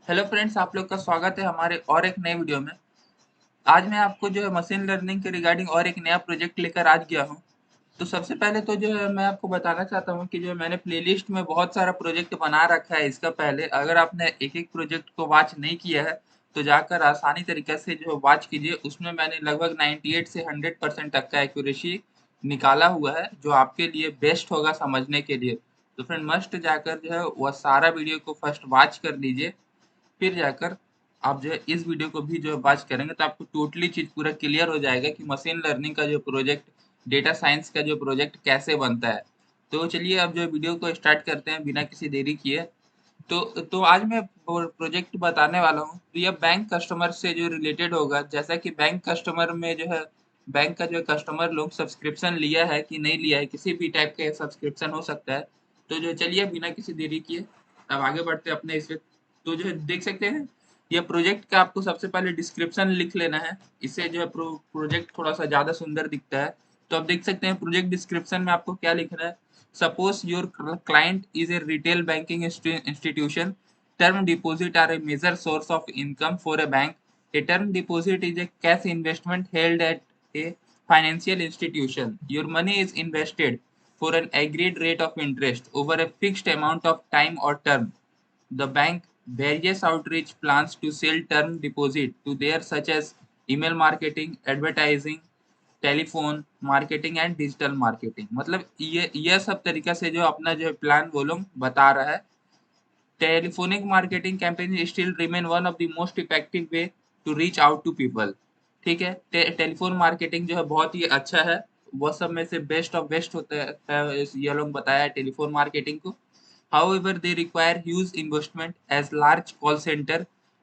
Hello friends, आप लोग का स्वागत है हमारे और एक नए वीडियो में। आज मैं आपको जो है मशीन लर्निंग के रिगार्डिंग और एक नया प्रोजेक्ट लेकर आज गया हूँ। तो सबसे पहले तो जो है मैं आपको बताना चाहता हूँ कि जो है मैंने प्लेलिस्ट में बहुत सारा प्रोजेक्ट बना रखा है इसका पहले। अगर आपने एक-एक प्रोजेक्ट को वॉच नहीं किया है, तो जाकर आसानी तरीके से जो है वॉच कीजिए। उसमें मैंने लगभग 98 से 100% तक का एक्यूरेसी निकाला हुआ है, जो आपके लिए बेस्ट होगा समझने के लिए। तो फ्रेंड मस्ट जाकर जो है वह सारा वीडियो को फर्स्ट वॉच कर लीजिए। फिर जाकर आप जो है इस वीडियो को भी जो है वॉच करेंगे तो आपको टोटली चीज़ पूरा क्लियर हो जाएगा कि मशीन लर्निंग का जो प्रोजेक्ट, डेटा साइंस का जो प्रोजेक्ट कैसे बनता है। तो चलिए अब जो वीडियो को स्टार्ट करते हैं बिना किसी देरी किए। तो आज मैं प्रोजेक्ट बताने वाला हूँ, तो यह बैंक कस्टमर से जो रिलेटेड होगा। जैसा कि बैंक कस्टमर में जो है बैंक का जो कस्टमर लोग सब्सक्रिप्शन लिया है कि नहीं लिया है, किसी भी टाइप का सब्सक्रिप्शन हो सकता है। तो जो चलिए बिना किसी देरी किए अब आगे बढ़ते हैं अपने इस पे। तो जो है देख सकते हैं, ये प्रोजेक्ट का आपको सबसे पहले डिस्क्रिप्शन लिख लेना है। इससे जो है प्रोजेक्ट थोड़ा सा ज़्यादा सुंदर दिखता है। तो आप देख सकते हैं प्रोजेक्ट डिस्क्रिप्शन में आपको क्या लिखना है। Suppose your client is a retail banking institution. Term deposit are a major source of income for a bank. A term deposit is a cash investment held at a financial institution. Your money is invested for an agreed rate of interest over a fixed amount of time or term. The bank various outreach plans to sell term deposit to their such as email marketing, advertising, telephone marketing and digital marketing. मतलब ये सब तरीका से जो अपना जो है plan वो लोग बता रहा है। Telephonic marketing campaign still remain one of the most effective way to reach out to people. ठीक है, टेलीफोन मार्केटिंग जो है बहुत ही अच्छा है। वह सब में से बेस्ट ऑफ बेस्ट होता है, ये लोग बताया है टेलीफोन मार्केटिंग को। However, they require huge investment as large call center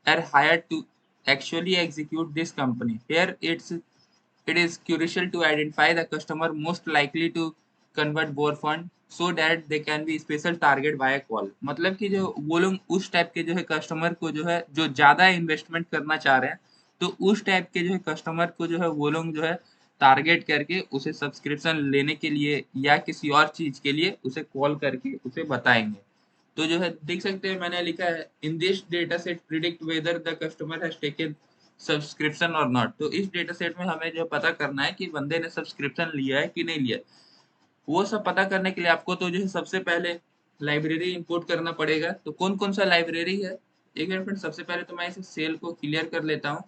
are hired to actually execute this company. Here, it is crucial to identify the customer most likely to convert more fund so that they can be special target by a call। मतलब कि जो वो लोग उस type के जो है customer को जो है जो ज़्यादा इन्वेस्टमेंट करना चाह रहे हैं, तो उस टाइप के जो है कस्टमर को जो है वो लोग जो है टारगेट करके उसे सब्सक्रिप्शन लेने के लिए या किसी और चीज़ के लिए उसे कॉल करके उसे बताएँगे। तो जो है देख सकते हैं मैंने लिखा है इन this data set predict whether the customer has taken subscription और नॉट। तो इस डेटा सेट में हमें जो पता करना है कि बंदे ने सब्सक्रिप्शन लिया है कि नहीं लिया है। वो सब पता करने के लिए आपको तो जो है सबसे पहले लाइब्रेरी इंपोर्ट करना पड़ेगा। तो कौन कौन सा लाइब्रेरी है, एक मिनट। सबसे पहले तो मैं इसे सेल को क्लियर कर लेता हूँ।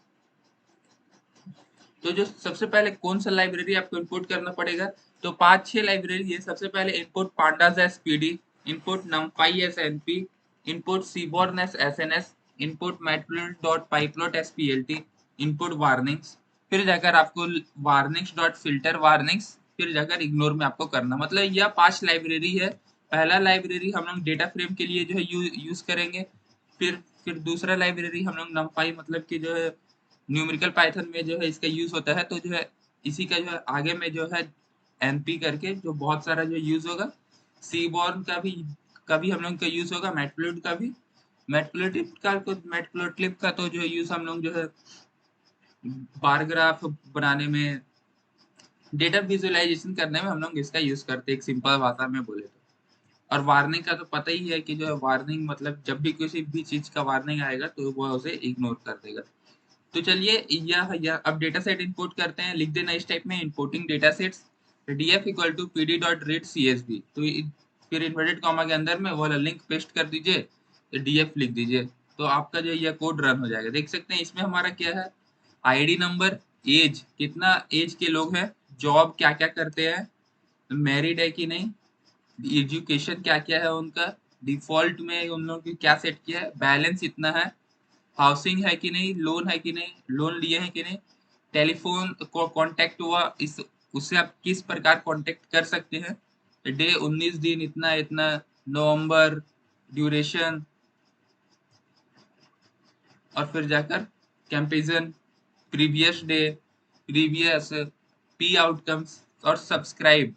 तो जो सबसे पहले कौन सा लाइब्रेरी आपको इंपोर्ट करना पड़ेगा, तो 5-6 लाइब्रेरी है। सबसे पहले import pandas as PD, import numpy as NP, import seaborn as SNS, import matplot dot pyplot as PLT, import warnings. फिर जाकर आपको वार्निंग्स डॉट फिल्टर वार्निंग्स, फिर जाकर इग्नोर में आपको करना। मतलब यह 5 लाइब्रेरी है। पहला लाइब्रेरी हम लोग डेटा फ्रेम के लिए जो है यूज करेंगे। फिर दूसरा लाइब्रेरी हम लोग नमपाई मतलब कि जो है न्यूमेरिकल पाइथन में जो है इसका यूज होता है। तो जो है इसी का जो है आगे में जो है एनपी करके जो बहुत सारा जो यूज होगा। सीबॉर्न का भी हम लोग का यूज होगा, मैटप्लोट का भी। मैटप्लोट्लिब का तो जो है यूज हम लोग जो है बार ग्राफ बनाने में, डेटा विजुअलाइजेशन करने में हम लोग इसका यूज करते हैं, एक सिंपल भाषा में बोले तो। और वार्निंग का तो पता ही है कि जो है वार्निंग मतलब जब भी किसी भी चीज का वार्निंग आएगा तो वो उसे इग्नोर कर देगा। तो चलिए यह अब डेटा सेट इंपोर्ट करते हैं। लिख देना इस टाइप में importing data sets df equal to P D dot read C S V. तो फिर इन्वर्टेड कॉमा के अंदर में वाला लिंक पेस्ट कर दीजिए, तो df लिख दीजिए। तो आपका जो यह कोड रन हो जाएगा। देख सकते हैं इसमें हमारा क्या है, आईडी नंबर, एज कितना एज के लोग हैं, जॉब क्या क्या करते हैं, मैरिड है कि नहीं, एजुकेशन क्या क्या है उनका, डिफॉल्ट में उन लोगों की क्या सेट किया है, बैलेंस इतना है, हाउसिंग है कि नहीं, लोन है कि नहीं, लोन लिए हैं कि नहीं, टेलीफोन को कांटेक्ट हुआ इस उससे आप किस प्रकार कांटेक्ट कर सकते हैं, डे 19 दिन इतना इतना, नवंबर, ड्यूरेशन, और फिर जाकर comparison, previous day, previous, P outcomes और सब्सक्राइब।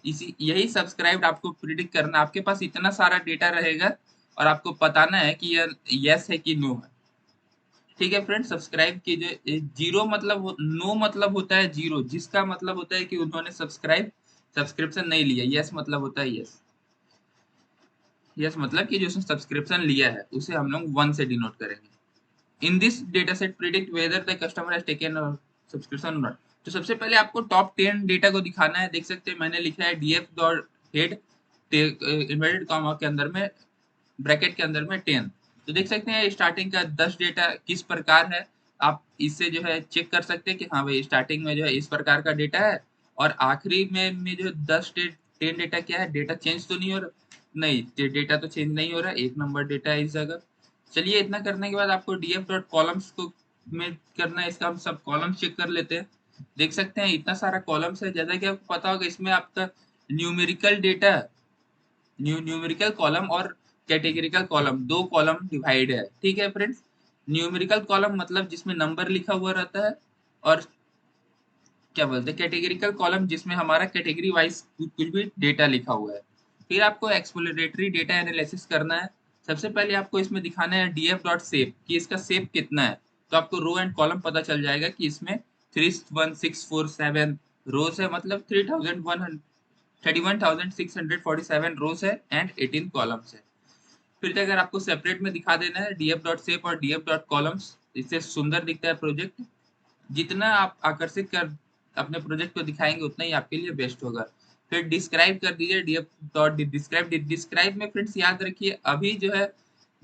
इसी यही सब्सक्राइब आपको प्रिडिक्ट करना। आपके पास इतना सारा डेटा रहेगा और आपको बताना है कि यह यस है कि नो है। ठीक है फ्रेंड, सब्सक्राइब कीजिए। जीरो मतलब नो मतलब होता है जीरो, जिसका मतलब होता है कि उन्होंने सब्सक्रिप्शन नहीं लिया। यस मतलब होता है यस। यस मतलब कि जो उसने सब्सक्रिप्शन लिया है उसे हम लोग 1 से डिनोट करेंगे। इन this data set predict whether the customer has taken subscription not. तो सबसे पहले आपको टॉप 10 डेटा को दिखाना है। देख सकते हैं मैंने लिखा है DF dot head inverted comma के अंदर में ब्रैकेट के अंदर में 10। तो देख सकते हैं स्टार्टिंग का 10 डेटा किस प्रकार है। आप इससे जो है चेक कर सकते हैं कि हाँ भाई स्टार्टिंग में जो है इस प्रकार का डेटा है और आखिरी में जो 10 डेटा क्या है, डेटा चेंज तो नहीं हो रहा। नहीं, डेटा तो चेंज नहीं हो रहा, एक नंबर डेटा है इस जगह। चलिए इतना करने के बाद आपको डीएफ डॉट कॉलम्स को में करना है। इसका हम सब कॉलम्स चेक कर लेते हैं। देख सकते हैं इतना सारा कॉलम्स है, जैसा कि आपको पता होगा इसमें आपका न्यूमेरिकल डेटा न्यूमेरिकल कॉलम और कैटेगरिकल कॉलम, दो कॉलम डिवाइड है। ठीक है फ्रेंड्स, न्यूमेरिकल कॉलम मतलब जिसमें नंबर लिखा हुआ रहता है, और क्या बोलते हैं कैटेगरिकल कॉलम जिसमें हमारा कैटेगरी वाइज कुछ भी डेटा लिखा हुआ है। फिर आपको एक्सप्लोरेटरी डेटा एनालिसिस करना है। सबसे पहले आपको इसमें दिखाना है डीएफ डॉट शेप कि इसका शेप कितना है। तो आपको रो एंड कॉलम पता चल जाएगा कि इसमें 31647 रोज है, मतलब 31,647 रोज है एंड 18 कॉलम्स है। फिर अगर आपको सेपरेट में दिखा देना है डीएफ डॉट शेप और डीएफ डॉट कॉलम्स, इससे सुंदर दिखता है प्रोजेक्ट। जितना आप आकर्षित कर अपने प्रोजेक्ट को दिखाएंगे उतना ही आपके लिए बेस्ट होगा। फिर डिस्क्राइब कर दीजिए डीएफ डॉट डिस्क्राइब। डिस्क्राइब में फ्रेंड्स याद रखिए अभी जो है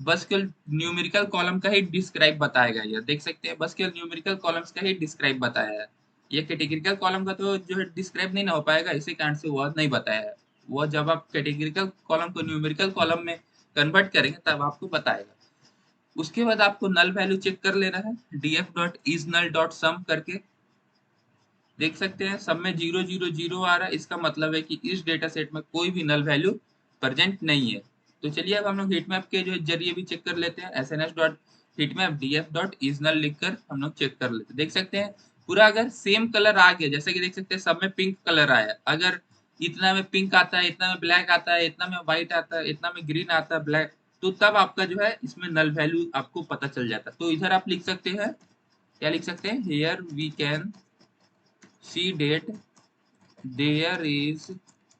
बस केवल न्यूमेरिकल कॉलम का ही डिस्क्राइब बताएगा। ये देख सकते हैं बस केवल न्यूमेरिकल कॉलम्स का ही डिस्क्राइब बताया है। ये कैटेगरिकल कॉलम का तो जो है डिस्क्राइब नहीं ना हो पाएगा, इसी कारण से वो नहीं बताया है। वो जब आप कैटेगरिकल कॉलम को न्यूमेरिकल कॉलम में कन्वर्ट करेंगे तब आपको बताएगा। उसके बाद आपको नल वैल्यू चेक कर लेना है DF dot is null dot sum करके। देख सकते हैं सब में 0 0 0 आ रहा है, इसका मतलब है कि इस डेटा सेट में कोई भी नल वैल्यू प्रेजेंट नहीं है। तो चलिए अब हम लोग हीटमैप के जो जरिए भी चेक कर लेते हैं। SNS dot heatmap DF dot is null लिखकर हम लोग चेक कर लेते हैं। देख सकते हैं पूरा अगर सेम कलर आ गया, जैसे कि देख सकते हैं सब में पिंक कलर आया। अगर इतना में पिंक आता है, इतना में ब्लैक आता है, इतना में व्हाइट आता है, इतना में ग्रीन आता है, ब्लैक, तो तब आपका जो है इसमें नल वैल्यू आपको पता चल जाता है। तो इधर आप लिख सकते हैं, क्या लिख सकते हैं, here we can see that there is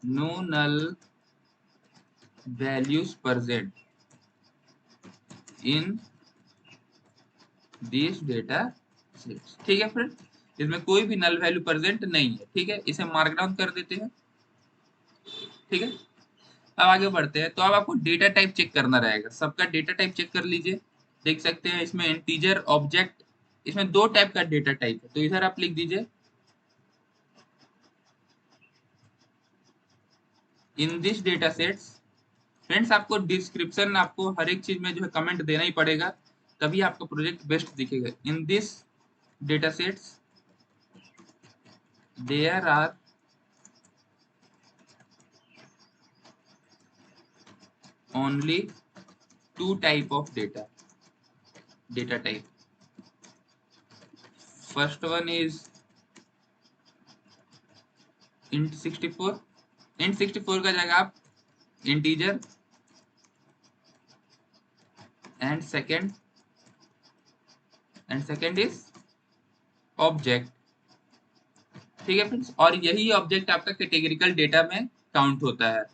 no null values present in this data sets। ठीक है फ्रेंड, इसमें कोई भी नल वैल्यू प्रेजेंट नहीं है। ठीक है, इसे मार्क डाउन कर देते हैं। ठीक है, अब आगे बढ़ते हैं। तो अब आपको डेटा टाइप चेक करना रहेगा, सबका डेटा टाइप चेक कर लीजिए। देख सकते हैं इसमें इंटीजर ऑब्जेक्ट, इसमें दो टाइप का डेटा टाइप है। तो इधर आप लिख दीजिए इन दिस डेटा सेट्स। फ्रेंड्स आपको डिस्क्रिप्शन, आपको हर एक चीज में जो है कमेंट देना ही पड़ेगा, तभी आपका प्रोजेक्ट बेस्ट दिखेगा। In this data sets there are only two type of data type. First one is int 64। int 64 का जगह आप integer, and second is object. ठीक है फ्रेंड्स, और यही ऑब्जेक्ट आपका कैटेगरिकल डेटा में काउंट होता है।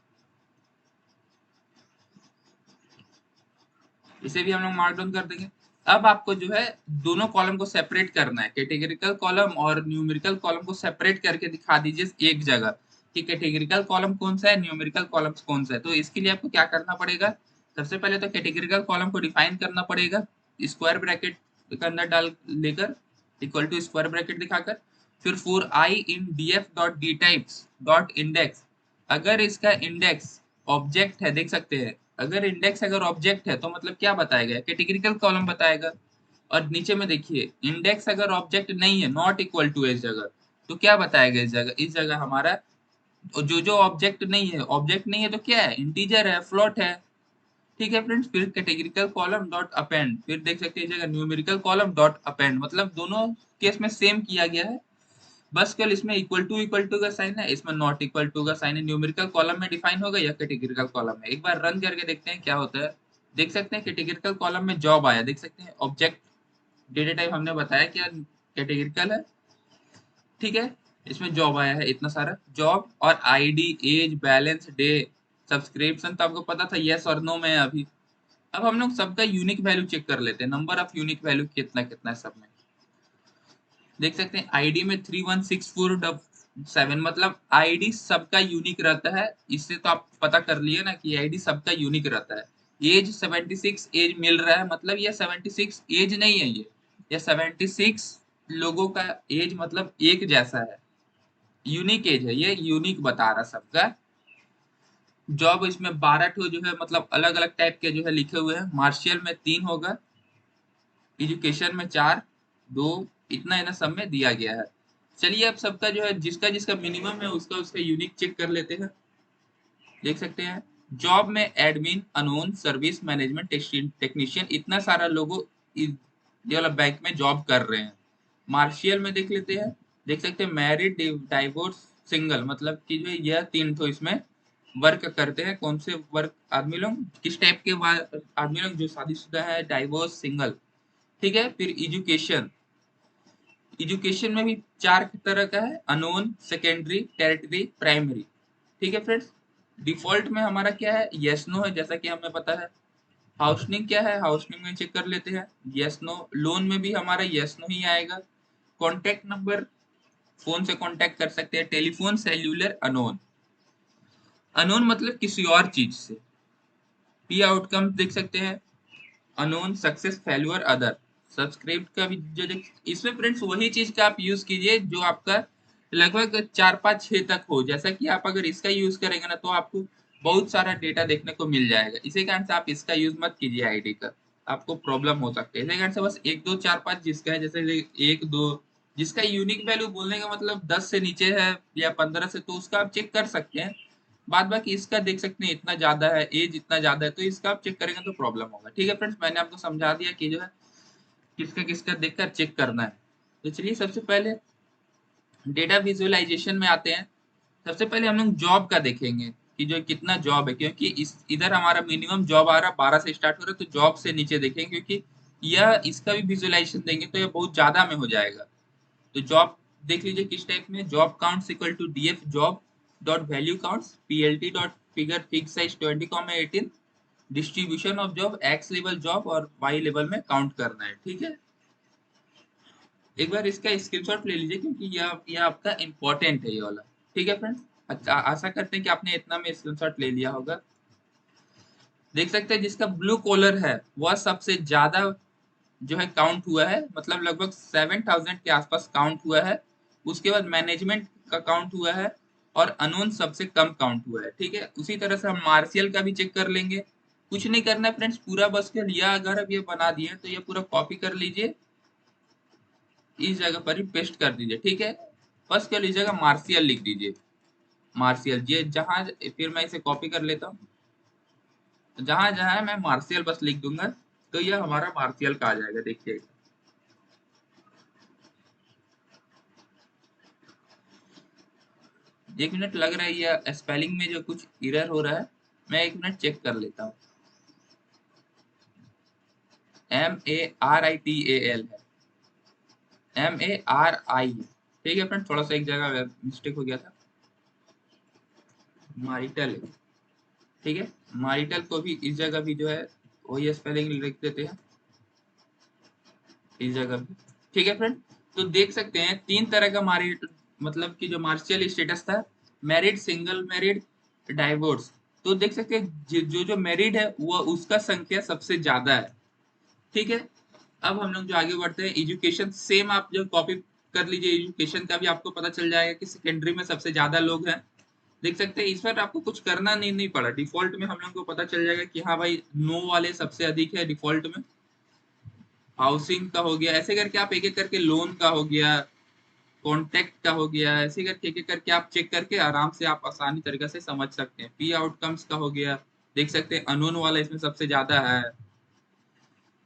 इसे भी हम लोग मार्क डाउन कर देंगे। अब आपको जो है दोनों कॉलम को सेपरेट करना है, कैटेगरिकल कॉलम और न्यूमेरिकल कॉलम को सेपरेट करके दिखा दीजिए एक जगह कि कैटेगरिकल कॉलम कौन सा है, न्यूमेरिकल कॉलम कौन सा है। तो इसके लिए आपको क्या करना पड़ेगा, सबसे पहले तो कैटेगरिकल कॉलम को डिफाइन करना पड़ेगा स्क्वायर ब्रैकेट के अंदर डाल लेकर, इक्वल टू स्क्वायर ब्रैकेट दिखाकर। फिर for I in DF dot D types dot index, अगर इसका इंडेक्स ऑब्जेक्ट है, देख सकते हैं अगर इंडेक्स अगर ऑब्जेक्ट है तो मतलब क्या बताएगा, कैटेगरिकल कॉलम बताएगा। और नीचे में देखिए इंडेक्स अगर ऑब्जेक्ट नहीं है, नॉट इक्वल टू इस जगह, तो क्या बताएगा इस जगह हमारा जो ऑब्जेक्ट नहीं है, ऑब्जेक्ट नहीं है तो क्या है, इंटीजर है, फ्लोट है। ठीक है फ्रेंड्स, फिर कैटेगरिकल कॉलम डॉट अपेंड, फिर देख सकते हैं इस जगह न्यूमेरिकल कॉलम डॉट अपेंड, मतलब दोनों केस में सेम किया गया है। बस केवल इसमें इक्वल टू का साइन है, इसमें नॉट इक्वल टू का साइन है। न्यूमेरिकल कॉलम में डिफाइन होगा या कैटेगरिकल कॉलम में, एक बार रन करके देखते हैं क्या होता है। देख सकते हैं कैटेगरिकल कॉलम में जॉब आया, देख सकते हैं ऑब्जेक्ट डेटा टाइप हमने बताया क्या कैटेगरिकल है। ठीक है, इसमें जॉब आया है इतना सारा जॉब, और ID, age, balance, day, subscription तो आपको पता था यस और नो में है अभी। अब हम लोग सबका यूनिक वैल्यू चेक कर लेते हैं, नंबर ऑफ यूनिक वैल्यू कितना कितना है सब में। देख सकते हैं आईडी में 316477, मतलब आईडी सबका यूनिक रहता है। इससे तो आप पता कर लिए ना कि आईडी सबका यूनिक रहता है। एज 76 एज मिल रहा है, मतलब ये 76 एज नहीं है, ये 76 लोगों का एज मतलब एक जैसा है, यूनिक एज है, ये यूनिक बता रहा सबका। जॉब इसमें 12 ठो जो है मतलब अलग अलग टाइप के जो है लिखे हुए हैं। मार्शियल में 3 होगा, एजुकेशन में 4, 2, इतना इतना सब में दिया गया है। चलिए अब सबका जो है जिसका जिसका मिनिमम है उसका उसका यूनिक चेक कर लेते हैं। देख सकते हैं जॉब में admin, unknown, service management technician, इतना सारा लोगों ये वाला बैंक में जॉब कर रहे हैं। मार्शियल में देख लेते हैं, देख सकते हैं मैरिड, डाइवोर्स, सिंगल, मतलब कि जो यह 3 तो इसमें वर्क करते हैं। कौन से वर्क आदमी लोग, किस टाइप के आदमी लोग, जो शादीशुदा है, डाइवोर्स, सिंगल। ठीक है, फिर एजुकेशन, एजुकेशन में भी 4 तरह का है, अनोन, सेकेंडरी, टेरिटरी, प्राइमरी। ठीक है फ्रेंड्स, डिफॉल्ट में हमारा क्या है, यस नो है, जैसा कि हमें पता है। हाउसनिंग क्या है, हाउसनिंग में चेक कर लेते हैं, यस नो। लोन में भी हमारा यस नो ही आएगा। कॉन्टेक्ट नंबर, फोन से कॉन्टेक्ट कर सकते हैं। Telephone, cellular, unknown. अनोन मतलब किसी और चीज से। पी आउटकम देख सकते हैं, unknown, success, failure, other. Subscribe का भी जो इसमें फ्रेंड्स वही चीज का आप यूज कीजिए जो आपका लगभग 4 5 6 तक हो। जैसा कि आप अगर इसका यूज करेंगे ना तो आपको बहुत सारा डेटा देखने को मिल जाएगा। इसी कारण से आप इसका यूज मत कीजिए आईडी का, आपको प्रॉब्लम हो सकती है। इसी कारण से बस 1 2 4 5 जिसका है, जैसे 1 2, जिसका यूनिक वैल्यू बोलने का मतलब 10 से नीचे है या 15 से, तो उसका आप चेक कर सकते हैं। बाद बाकी इसका देख सकते हैं इतना ज्यादा है, एज इतना ज्यादा है, तो इसका आप चेक करेंगे तो प्रॉब्लम होगा। ठीक है फ्रेंड्स, मैंने आपको समझा दिया कि जो है किसका किसका देखकर चेक करना है। तो चलिए सबसे पहले डेटा विजुअलाइजेशन में आते हैं। सबसे पहले हम लोग जॉब का देखेंगे कि जो कितना जॉब है, क्योंकि इस इधर हमारा मिनिमम जॉब आ रहा है 12 से स्टार्ट हो रहा है, तो जॉब से नीचे देखेंगे, क्योंकि यह इसका भी विजुअलाइजेशन देंगे तो यह बहुत ज्यादा में हो जाएगा। तो जॉब देख लीजिए किस टाइप में, job counts equal to DF job dot value counts PLT dot figure fix size 20,18, distribution of job, X level job और वाई लेवल में काउंट करना है। ठीक है, एक बार इसका स्क्रीनशॉट ले लीजिए क्योंकि यह आपका इम्पोर्टेंट है ये वाला। ठीक है फ्रेंड्स, अच्छा आशा करते हैं कि आपने इतना में स्क्रीनशॉट ले लिया होगा। देख सकते हैं जिसका ब्लू कॉलर है वह सबसे ज्यादा जो है काउंट हुआ है, मतलब लगभग 7,000 के आसपास काउंट हुआ है। उसके बाद मैनेजमेंट का काउंट हुआ है और अनोन सबसे कम काउंट हुआ है। ठीक है, उसी तरह से हम मार्शियल का भी चेक कर लेंगे। कुछ नहीं करना है फ्रेंड्स, पूरा बस के लिया, अगर अब ये बना दिए तो ये पूरा कॉपी कर लीजिए, इस जगह पर ही पेस्ट कर दीजिए। ठीक है, बस कर लीजिएगा, मार्शियल लिख दीजिए, मार्शियल, ये जहां, फिर मैं इसे कॉपी कर लेता हूँ, जहां जहां है मैं मार्शियल बस लिख दूंगा, तो ये हमारा मार्शियल का आ जाएगा। देखिए 1 मिनट लग रहा है, ये स्पेलिंग में जो कुछ एरर हो रहा है, मैं 1 मिनट चेक कर लेता हूँ। MARITAL है, MARI। ठीक है फ्रेंड, थोड़ा सा एक जगह मिस्टेक हो गया था, मारिटल है। ठीक है, मारिटल को भी इस जगह भी जो है वही स्पेलिंग लिख देते हैं इस जगह भी। ठीक है फ्रेंड, तो देख सकते हैं 3 तरह का मैरिड, मतलब कि जो मार्शियल स्टेटस था, मैरिड, सिंगल मैरिड, डाइवोर्स। तो देख सकते हैं जो जो मैरिड है वो उसका संख्या सबसे ज्यादा है। ठीक है, अब हम लोग जो आगे बढ़ते हैं, एजुकेशन सेम आप जो कॉपी कर लीजिए, एजुकेशन का भी आपको पता चल जाएगा कि सेकेंडरी में सबसे ज्यादा लोग हैं। देख सकते हैं इस पर आपको कुछ करना नहीं पड़ा, डिफॉल्ट में हम लोग को पता चल जाएगा कि हाँ भाई नो वाले सबसे अधिक है डिफॉल्ट में। हाउसिंग का हो गया, ऐसे करके आप एक एक करके, लोन का हो गया, कॉन्टेक्ट का हो गया, ऐसे करके एक एक करके आप चेक करके आराम से आप आसानी तरीके से समझ सकते हैं। पी आउटकम्स का हो गया, देख सकते हैं अननोन वाला इसमें सबसे ज्यादा है।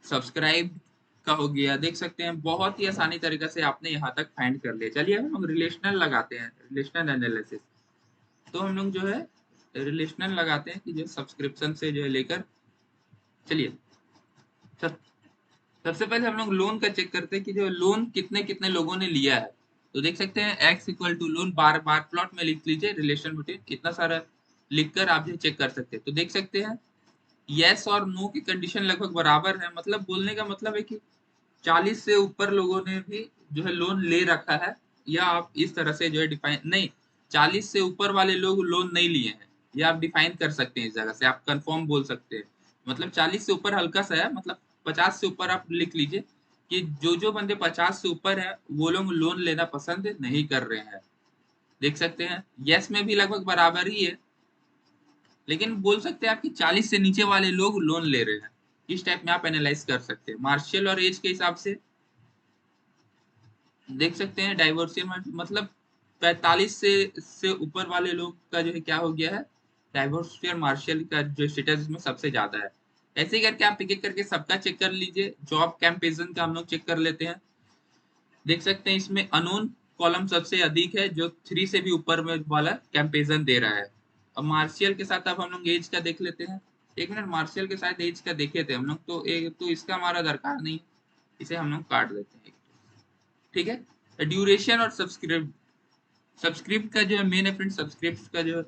सब्सक्राइब का हो गया, देख सकते हैं बहुत ही आसानी तरीके से आपने यहाँ तक फाइंड कर लिया। चलिए हम लोग रिलेशनल लगाते हैं, रिलेशनल एनालिसिस। तो हम लोग जो है रिलेशनल लगाते हैं कि जो सब्सक्रिप्शन से जो है लेकर, चलिए सब सबसे पहले हम लोग लोन का चेक करते हैं कि जो लोन कितने कितने लोगों ने लिया है। तो देख सकते हैं X equal to loan, bar bar plot में लिख लीजिए, रिलेशन बिटवीन कितना सारा लिखकर आप जो चेक कर सकते हैं। तो देख सकते हैं यस और नो की कंडीशन लगभग बराबर है, मतलब बोलने का मतलब है कि 40 से ऊपर लोगों ने भी जो है लोन ले रखा है, या आप इस तरह से जो है डिफाइन नहीं, 40 से ऊपर वाले लोग लोन नहीं लिए हैं, या आप डिफाइन कर सकते हैं इस जगह से, आप कंफर्म बोल सकते हैं। मतलब 40 से ऊपर हल्का सा है, मतलब 50 से ऊपर आप लिख लीजिए कि जो बंदे 50 से ऊपर है वो लोग लोन लेना पसंद नहीं कर रहे हैं। देख सकते हैं यस में भी लगभग बराबर ही है, लेकिन बोल सकते हैं आपकी 40 से नीचे वाले लोग लोन ले रहे हैं। इस टाइप में आप एनालाइज कर सकते हैं मार्शियल और एज के हिसाब से। देख सकते हैं डाइवर्सिटी मतलब 45 से ऊपर वाले लोग का जो है क्या हो गया है, डाइवर्सिटी और मार्शियल का जो स्टेटस इसमें सबसे ज्यादा है। ऐसे ही करके आप एक एक करके सबका चेक कर लीजिए। जॉब कैंपेजन का हम लोग चेक कर लेते हैं। देख सकते हैं इसमें अनोन कॉलम सबसे अधिक है, जो 3 से भी ऊपर में वाला कैंपेजन दे रहा है। अब मार्शियल के साथ अब हम लोग एज का देख लेते हैं। एक मिनट, मार्शियल के साथ एज का देखे थे हम लोग, तो एक तो इसका हमारा दरकार नहीं, इसे हम लोग काट देते हैं। ठीक है, ड्यूरेशन और सब्सक्रिप्ट का जो है मेन है फ्रेंड, सब्सक्रिप्ट का जो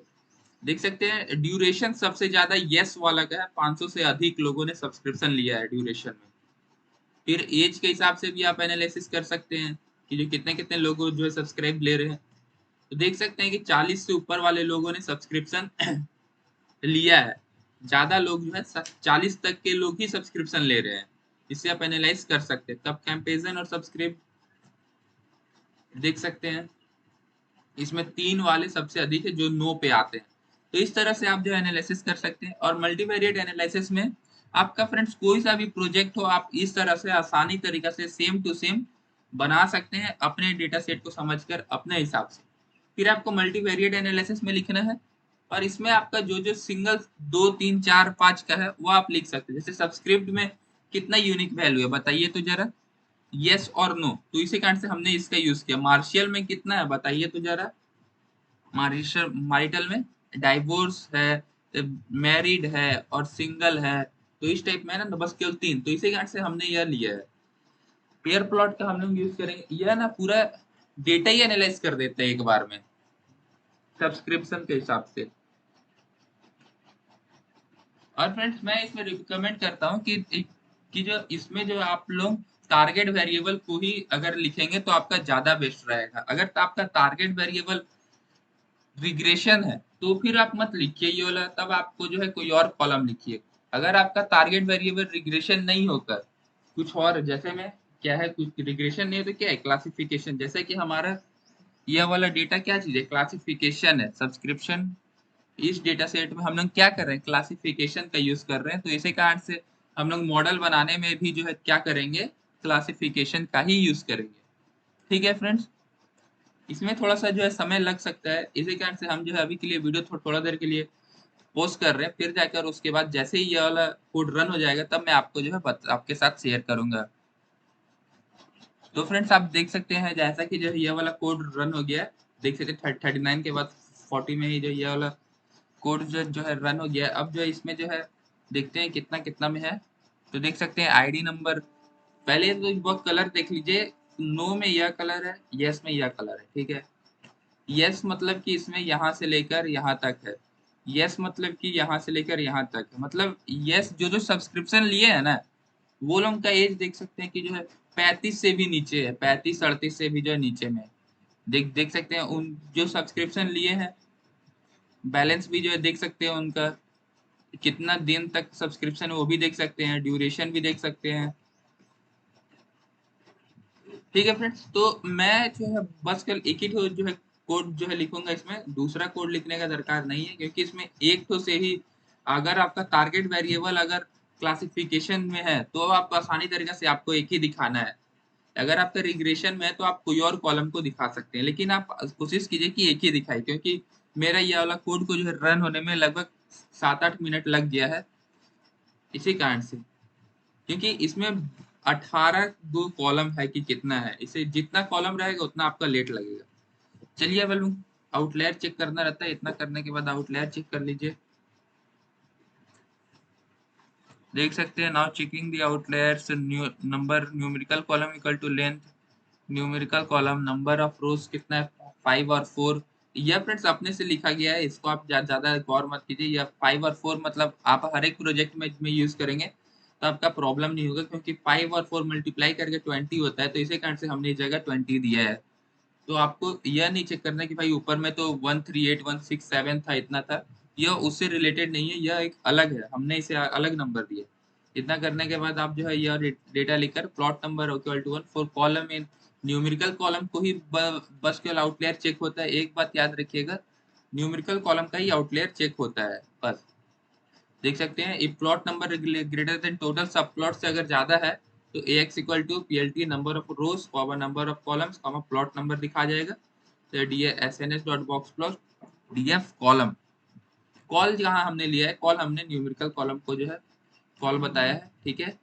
देख सकते हैं ड्यूरेशन सबसे ज्यादा यस वाला का है, 500 से अधिक लोगों ने सब्सक्रिप्शन लिया है ड्यूरेशन में। फिर एज के हिसाब से भी आप एनालिसिस कर सकते हैं कि जो कितने कितने लोग जो है सब्सक्राइब ले रहे हैं। तो देख सकते हैं कि 40 से ऊपर वाले लोगों ने सब्सक्रिप्शन लिया है। ज्यादा लोग जो है 40 तक के लोग ही सब्सक्रिप्शन ले रहे हैं। इससे आप एनालाइज कर सकते हैं। तब कैंपेजन और सब्सक्रिप्ट देख सकते हैं इसमें 3 वाले सबसे अधिक है जो नो पे आते हैं। तो इस तरह से आप जो एनालिसिस कर सकते हैं। और मल्टीवेरिएट एनालिसिस में आपका फ्रेंड्स कोई सा भी प्रोजेक्ट हो, आप इस तरह से आसानी तरीका से सेम टू सेम बना सकते हैं अपने डेटा सेट को समझकर अपने हिसाब से। फिर आपको मल्टीवेरिएट एनालिसिस में लिखना है, और इसमें आपका जो जो सिंगल 2 3 4 5 का है वो आप लिख सकते हैं। जैसे सब्सक्रिप्ट में कितना यूनिक वैल्यू है बताइए तो जरा, यस और नो, तो इसी कारण से हमने इसका यूज किया। मार्शियल में कितना है बताइए तो जरा, मारिटल में डाइवोर्स है, मैरिड है और सिंगल है। तो इस टाइप में है ना, बस केवल 3, तो इसी कारण से हमने यह लिया है। पेयर प्लॉट का हम लोग यूज करेंगे, यह ना पूरा डेटा ही एनालाइज कर देता है एक बार में सब्सक्रिप्शन के हिसाब से। और फ्रेंड्स मैं इसमें रिकमेंड करता हूँ कि जो इसमें जो आप लोग टारगेट वेरिएबल को ही अगर लिखेंगे तो आपका ज्यादा बेस्ट रहेगा। अगर आपका टारगेट वेरिएबल रिग्रेशन है तो फिर आप मत लिखिए ये वाला, तब आपको जो है कोई और कॉलम लिखिए। अगर आपका टारगेट वेरिएबल रिग्रेशन नहीं होकर कुछ और, जैसे में क्या है, कुछ रिग्रेशन नहीं है तो क्या है क्लासिफिकेशन, जैसे कि हमारा यह वाला डेटा क्या चीज है, क्लासिफिकेशन है। सब्सक्रिप्शन इस डेटा सेट में हम लोग क्या कर रहे हैं, क्लासिफिकेशन का यूज कर रहे हैं। तो इसी कारण से हम लोग मॉडल बनाने में भी जो है क्या करेंगे, क्लासिफिकेशन का ही यूज करेंगे। ठीक है फ्रेंड्स, इसमें थोड़ा सा जो है समय लग सकता है, इसी कारण से हम जो है अभी के लिए वीडियो थोड़ा देर के लिए पोस्ट कर रहे हैं। फिर जाकर उसके बाद जैसे ही ये वाला कोड रन हो जाएगा तब मैं आपको जो है आपके साथ शेयर करूंगा। तो फ्रेंड्स आप देख सकते हैं जैसा कि जो है ये वाला कोड रन हो गया है। देख सकते हैं 39 के बाद 40 में ही जो ये वाला कोड जो है रन हो गया है। अब जो है इसमें जो है देखते हैं कितना कितना में है। तो देख सकते हैं आईडी नंबर, पहले तो वो कलर देख लीजिए। नो में यह कलर है, यस में यह कलर है। ठीक है, यस मतलब कि इसमें यहाँ से लेकर यहाँ तक है, यस मतलब कि यहाँ से लेकर यहाँ तक है। मतलब यस जो जो सब्सक्रिप्शन लिए है ना, वो लोग का एज देख सकते हैं कि जो है 35 से भी नीचे है, 35-38 से भी जो है नीचे में। देख सकते हैं उन जो सब्सक्रिप्शन लिए हैं, बैलेंस भी जो है देख सकते हैं उनका, कितना दिन तक सब्सक्रिप्शन है वो भी देख सकते हैं, ड्यूरेशन भी देख सकते हैं। ठीक है फ्रेंड्स, तो मैं जो है बस कल एक ही जो है कोड जो है लिखूंगा। इसमें दूसरा कोड लिखने का दरकार नहीं है, क्योंकि इसमें एक तो से ही अगर आपका टारगेट वेरिएबल अगर क्लासिफिकेशन में है तो आप आसानी तरीके से आपको एक ही दिखाना है। अगर आपका रिग्रेशन में है तो आप कोई और कॉलम को दिखा सकते हैं, लेकिन आप कोशिश कीजिए कि एक ही दिखाए, क्योंकि मेरा ये वाला कोड को जो है रन होने में लगभग 7-8 मिनट लग गया है इसी कारण से। क्योंकि इसमें 18 गो कॉलम है कि कितना है, इसे जितना कॉलम रहेगा उतना आपका लेट लगेगा। चलिए अब लोग आउटलायर चेक करना रहता है, इतना करने के बाद आउटलायर चेक कर लीजिए। देख सकते हैं now checking the outliers, number numerical column equal to length, numerical column number of rows कितना है 5 और 4, यह फ्रेंड्स अपने से लिखा गया है, इसको आप ज़्यादा गौर मत कीजिए। यह 5 और 4 मतलब आप हर एक प्रोजेक्ट में यूज़ करेंगे तो आपका प्रॉब्लम नहीं होगा, क्योंकि 5 और 4 मल्टीप्लाई करके 20 होता है, तो इसी कारण से हमने इस जगह 20 दिया है। तो आपको यह नहीं चेक करना कि भाई ऊपर में तो 138167 था, इतना था, यह उससे रिलेटेड नहीं है, यह एक अलग है, हमने इसे अलग नंबर दिया। इतना करने के बाद आप जो है यह डेटा लिखकर plot number equal to 1 for column in numerical column को ही बस केवल आउटलेयर चेक होता है। एक बात याद रखिएगा, न्यूमेरिकल कॉलम का ही आउटलेयर चेक होता है बस। देख सकते हैं if plot number greater than total sub plot से अगर ज्यादा है तो ax equal to plt number of rows comma number of columns comma plot number दिखा जाएगा। तो D S N S dot box plot df column, col जहाँ हमने लिया है, कॉल हमने न्यूमेरिकल कॉलम को जो है कॉल बताया है, ठीक है।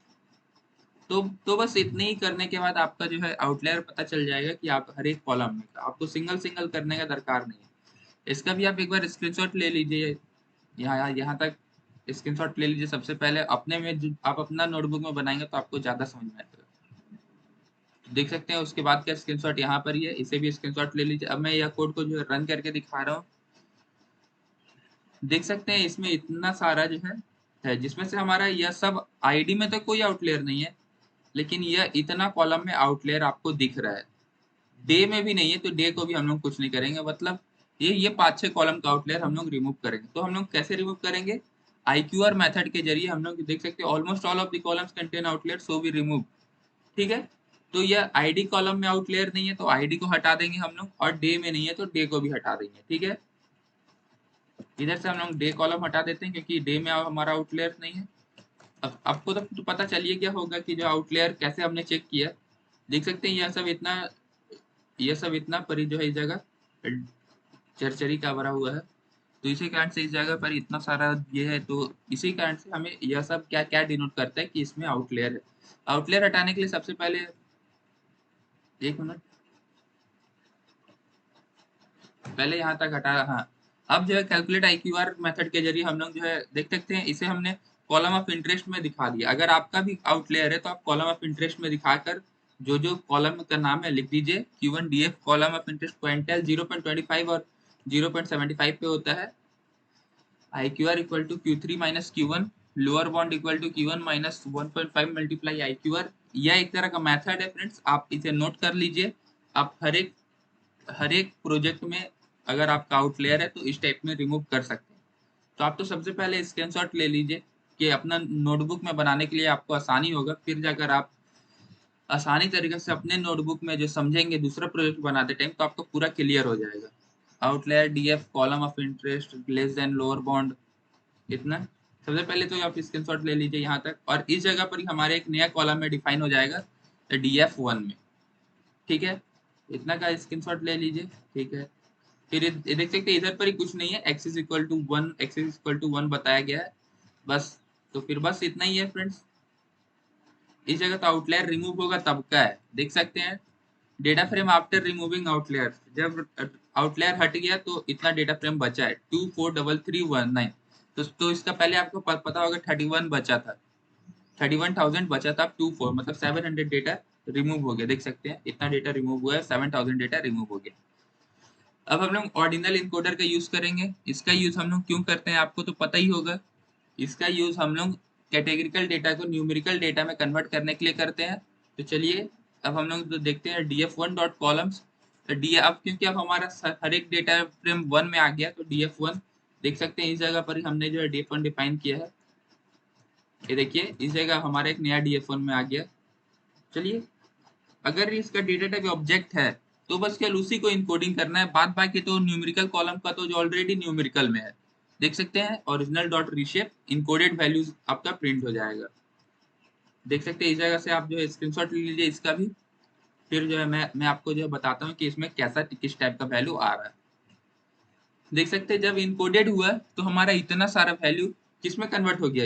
तो बस इतने ही करने के बाद आपका जो है आउटलायर पता चल जाएगा कि आप हर एक कॉलम में, आपको सिंगल सिंगल करने का दरकार नहीं है। इसका भी आप एक बार स्क्रीनशॉट ले लीजिए, यहाँ यहाँ तक स्क्रीनशॉट ले लीजिए। सबसे पहले अपने में आप अपना नोटबुक में बनाएंगे तो आपको ज़्यादा समझ में आएगा। देख सकते हैं उसके बाद का स्क्रीनशॉट यहाँ पर ही है, इसे भी स्क्रीनशॉट ले लीजिए। अब मैं यह कोड को जो है रन करके दिखा रहा हूँ। देख सकते हैं इसमें इतना सारा जो है जिसमें से हमारा यह सब आईडी में तो कोई आउटलेयर नहीं है, लेकिन यह इतना कॉलम में आउटलेयर आपको दिख रहा है। डे में भी नहीं है, तो डे को भी हम लोग कुछ नहीं करेंगे, मतलब ये 5-6 कॉलम का आउटलेयर हम लोग रिमूव करेंगे। तो हम लोग कैसे रिमूव करेंगे? IQR मेथड के जरिए हम लोग देख सकते हैं almost all of the columns contain outlier so we remove, ठीक है। तो यह आईडी कॉलम में आउटलेयर नहीं है तो आईडी को हटा देंगे हम लोग, और डे में नहीं है तो डे को भी हटा देंगे, ठीक है। इधर से हम लोग डे कॉलम हटा देते हैं क्योंकि डे में हमारा आउटलेयर नहीं है। अब आपको तो पता चलिए क्या होगा कि जो आउटलेयर कैसे हमने चेक किया। देख सकते हैं यह सब इतना पर जो है इस जगह चरचरी का भरा हुआ है, तो इसी कारण से इस जगह पर इतना सारा ये है। तो इसी कारण से हमें यह सब क्या क्या डिनोट करता है कि इसमें आउटलेयर है। आउटलेयर हटाने के लिए सबसे पहले, एक मिनट, पहले यहाँ तक हटा, हाँ। अब जो है कैलकुलेट IQR मेथड के जरिए हम लोग जो है देख सकते हैं, इसे हमने कॉलम ऑफ इंटरेस्ट में दिखा दिया। अगर आपका भी आउटलेयर है तो आप कॉलम ऑफ इंटरेस्ट में दिखाकर जो जो कॉलम का नाम है लिख दीजिए। Q1DF column of interest quintal 0.25 और 0.75 पे होता है। IQR equal to Q3 minus Q1, lower bound equal to Q1 minus 1.5 multiply IQR। यह एक तरह का मेथड है फ्रेंड्स, आप इसे नोट कर लीजिए। आप हर एक प्रोजेक्ट में अगर आपका आउटलेयर है तो इस टाइप में रिमूव कर सकते हैं। तो आप तो सबसे पहले स्क्रीनशॉट ले लीजिए कि अपना नोटबुक में बनाने के लिए आपको आसानी होगा, फिर जाकर आप आसानी तरीके से अपने नोटबुक में जो समझेंगे दूसरा प्रोजेक्ट बनाते टाइम, तो आपको पूरा क्लियर हो जाएगा। Outlier DF column of interest less than lower bound, इतना। सबसे पहले तो आप स्क्रीनशॉट ले लीजिए यहाँ तक, और इस जगह पर ही हमारे एक नया कॉलम में डिफाइन हो जाएगा DF1 में, ठीक है। इतना का स्क्रीनशॉट ले लीजिए, ठीक है। फिर ये देख सकते हैं इधर पर ही कुछ नहीं है, axis equal to 1, axis equal to 1 बताया गया है बस। तो फिर बस इतना ही है फ्रेंड्स। इस जगह तो आउटलायर रिमूव होगा तब का है, देख सकते हैं data frame after removing outlier. जब आउटलायर हट गया तो इतना डेटा फ्रेम बचा है 243319। तो इसका पहले आपको पता होगा 31 बचा था, 31,000 बचा था, 24 मतलब 700 डेटा रिमूव हो गया। देख सकते हैं इतना डेटा रिमूव हुआ है, 7000 डेटा रिमूव हो गया। अब हम लोग ऑर्डिनल इनकोडर का यूज करेंगे। इसका यूज हम लोग क्यों करते हैं आपको तो पता ही होगा। इसका यूज हम लोग कैटेगरिकल डेटा को न्यूमेरिकल डेटा में कन्वर्ट करने के लिए करते हैं। तो चलिए अब हम लोग तो देखते हैं df1 डॉट कॉलम्स। डी अब क्योंकि अब हमारा हर एक डेटा फ्रेम 1 में आ गया तो df1 देख सकते हैं इस जगह पर ही हमने जो है df1 डिफाइन किया है। ये देखिए इस जगह हमारा एक नया df1 में आ गया। चलिए अगर इसका डेटा टाइप ऑब्जेक्ट है तो बस केवल उसी को इनकोडिंग करना है, बाद बाकी तो न्यूमेरिकल कॉलम का तो जो ऑलरेडी न्यूमेरिकल में है। देख सकते हैं original dot reshape encoded values आपका प्रिंट हो जाएगा। देख सकते हैं इस जगह से आप जो है स्क्रीनशॉट ले लीजिए इसका भी। फिर जो है मैं आपको जो है बताता हूँ कि इसमें कैसा किस टाइप का वैल्यू आ रहा है। देख सकते हैं जब इनकोडेड हुआ तो हमारा इतना सारा वैल्यू किसमें कन्वर्ट हो गया,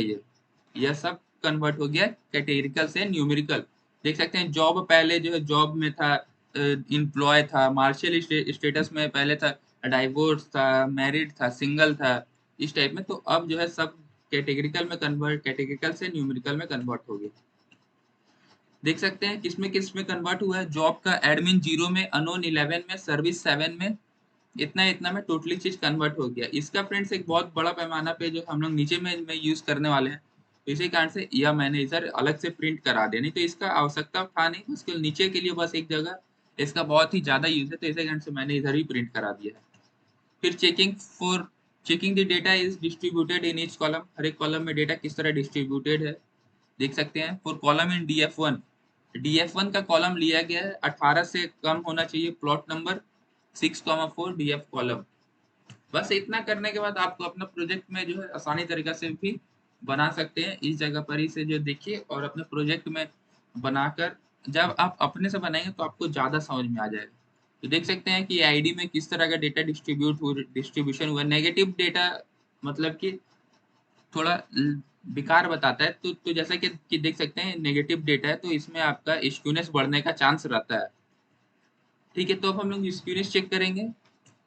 यह सब कन्वर्ट हो गया कैटेगरिकल से न्यूमेरिकल। देख सकते हैं जॉब पहले जो है जॉब में था, एम्प्लॉय था, मार्शल स्टेटस में पहले था, डाइवोर्स था, मैरिड था, सिंगल था, इस टाइप में। तो अब जो है सब कैटेगरिकल से न्यूमेरिकल में कन्वर्ट हो गया। देख सकते हैं किसमें कन्वर्ट हुआ है। जॉब का एडमिन 0 में, अनोन 11 में, सर्विस 7 में, इतना इतना में टोटली चीज कन्वर्ट हो गया। इसका फ्रेंड्स एक बहुत बड़ा पैमाना पे जो हम लोग नीचे में यूज करने वाले हैं, तो इसी कारण से यह मैंने इधर अलग से प्रिंट करा दिया, नहीं तो इसका आवश्यकता था नहीं, उसके नीचे के लिए बस एक जगह इसका बहुत ही ज्यादा यूज है, तो इसी कारण से मैंने इधर ही प्रिंट करा दिया है। फिर checking the data is distributed in each column, हर एक कॉलम में डेटा किस तरह डिस्ट्रीब्यूटेड है देख सकते हैं। For column in DF1, DF1 का कॉलम लिया गया है 18 से कम होना चाहिए, प्लॉट नंबर 6,4 DF कॉलम। बस इतना करने के बाद आपको अपना प्रोजेक्ट में जो है आसानी तरीका से भी बना सकते हैं। इस जगह पर ही से जो देखिए और अपने प्रोजेक्ट में बनाकर जब आप अपने से बनाएंगे तो आपको ज़्यादा समझ में आ जाएगा। तो देख सकते हैं कि आईडी में किस तरह का डेटा डिस्ट्रीब्यूशन हुआ। नेगेटिव डेटा मतलब कि थोड़ा बेकार बताता है, तो जैसा कि देख सकते हैं नेगेटिव डेटा है तो इसमें आपका स्क्यूनेस बढ़ने का चांस रहता है। ठीक है, तो अब हम लोग स्क्यूनेस चेक करेंगे।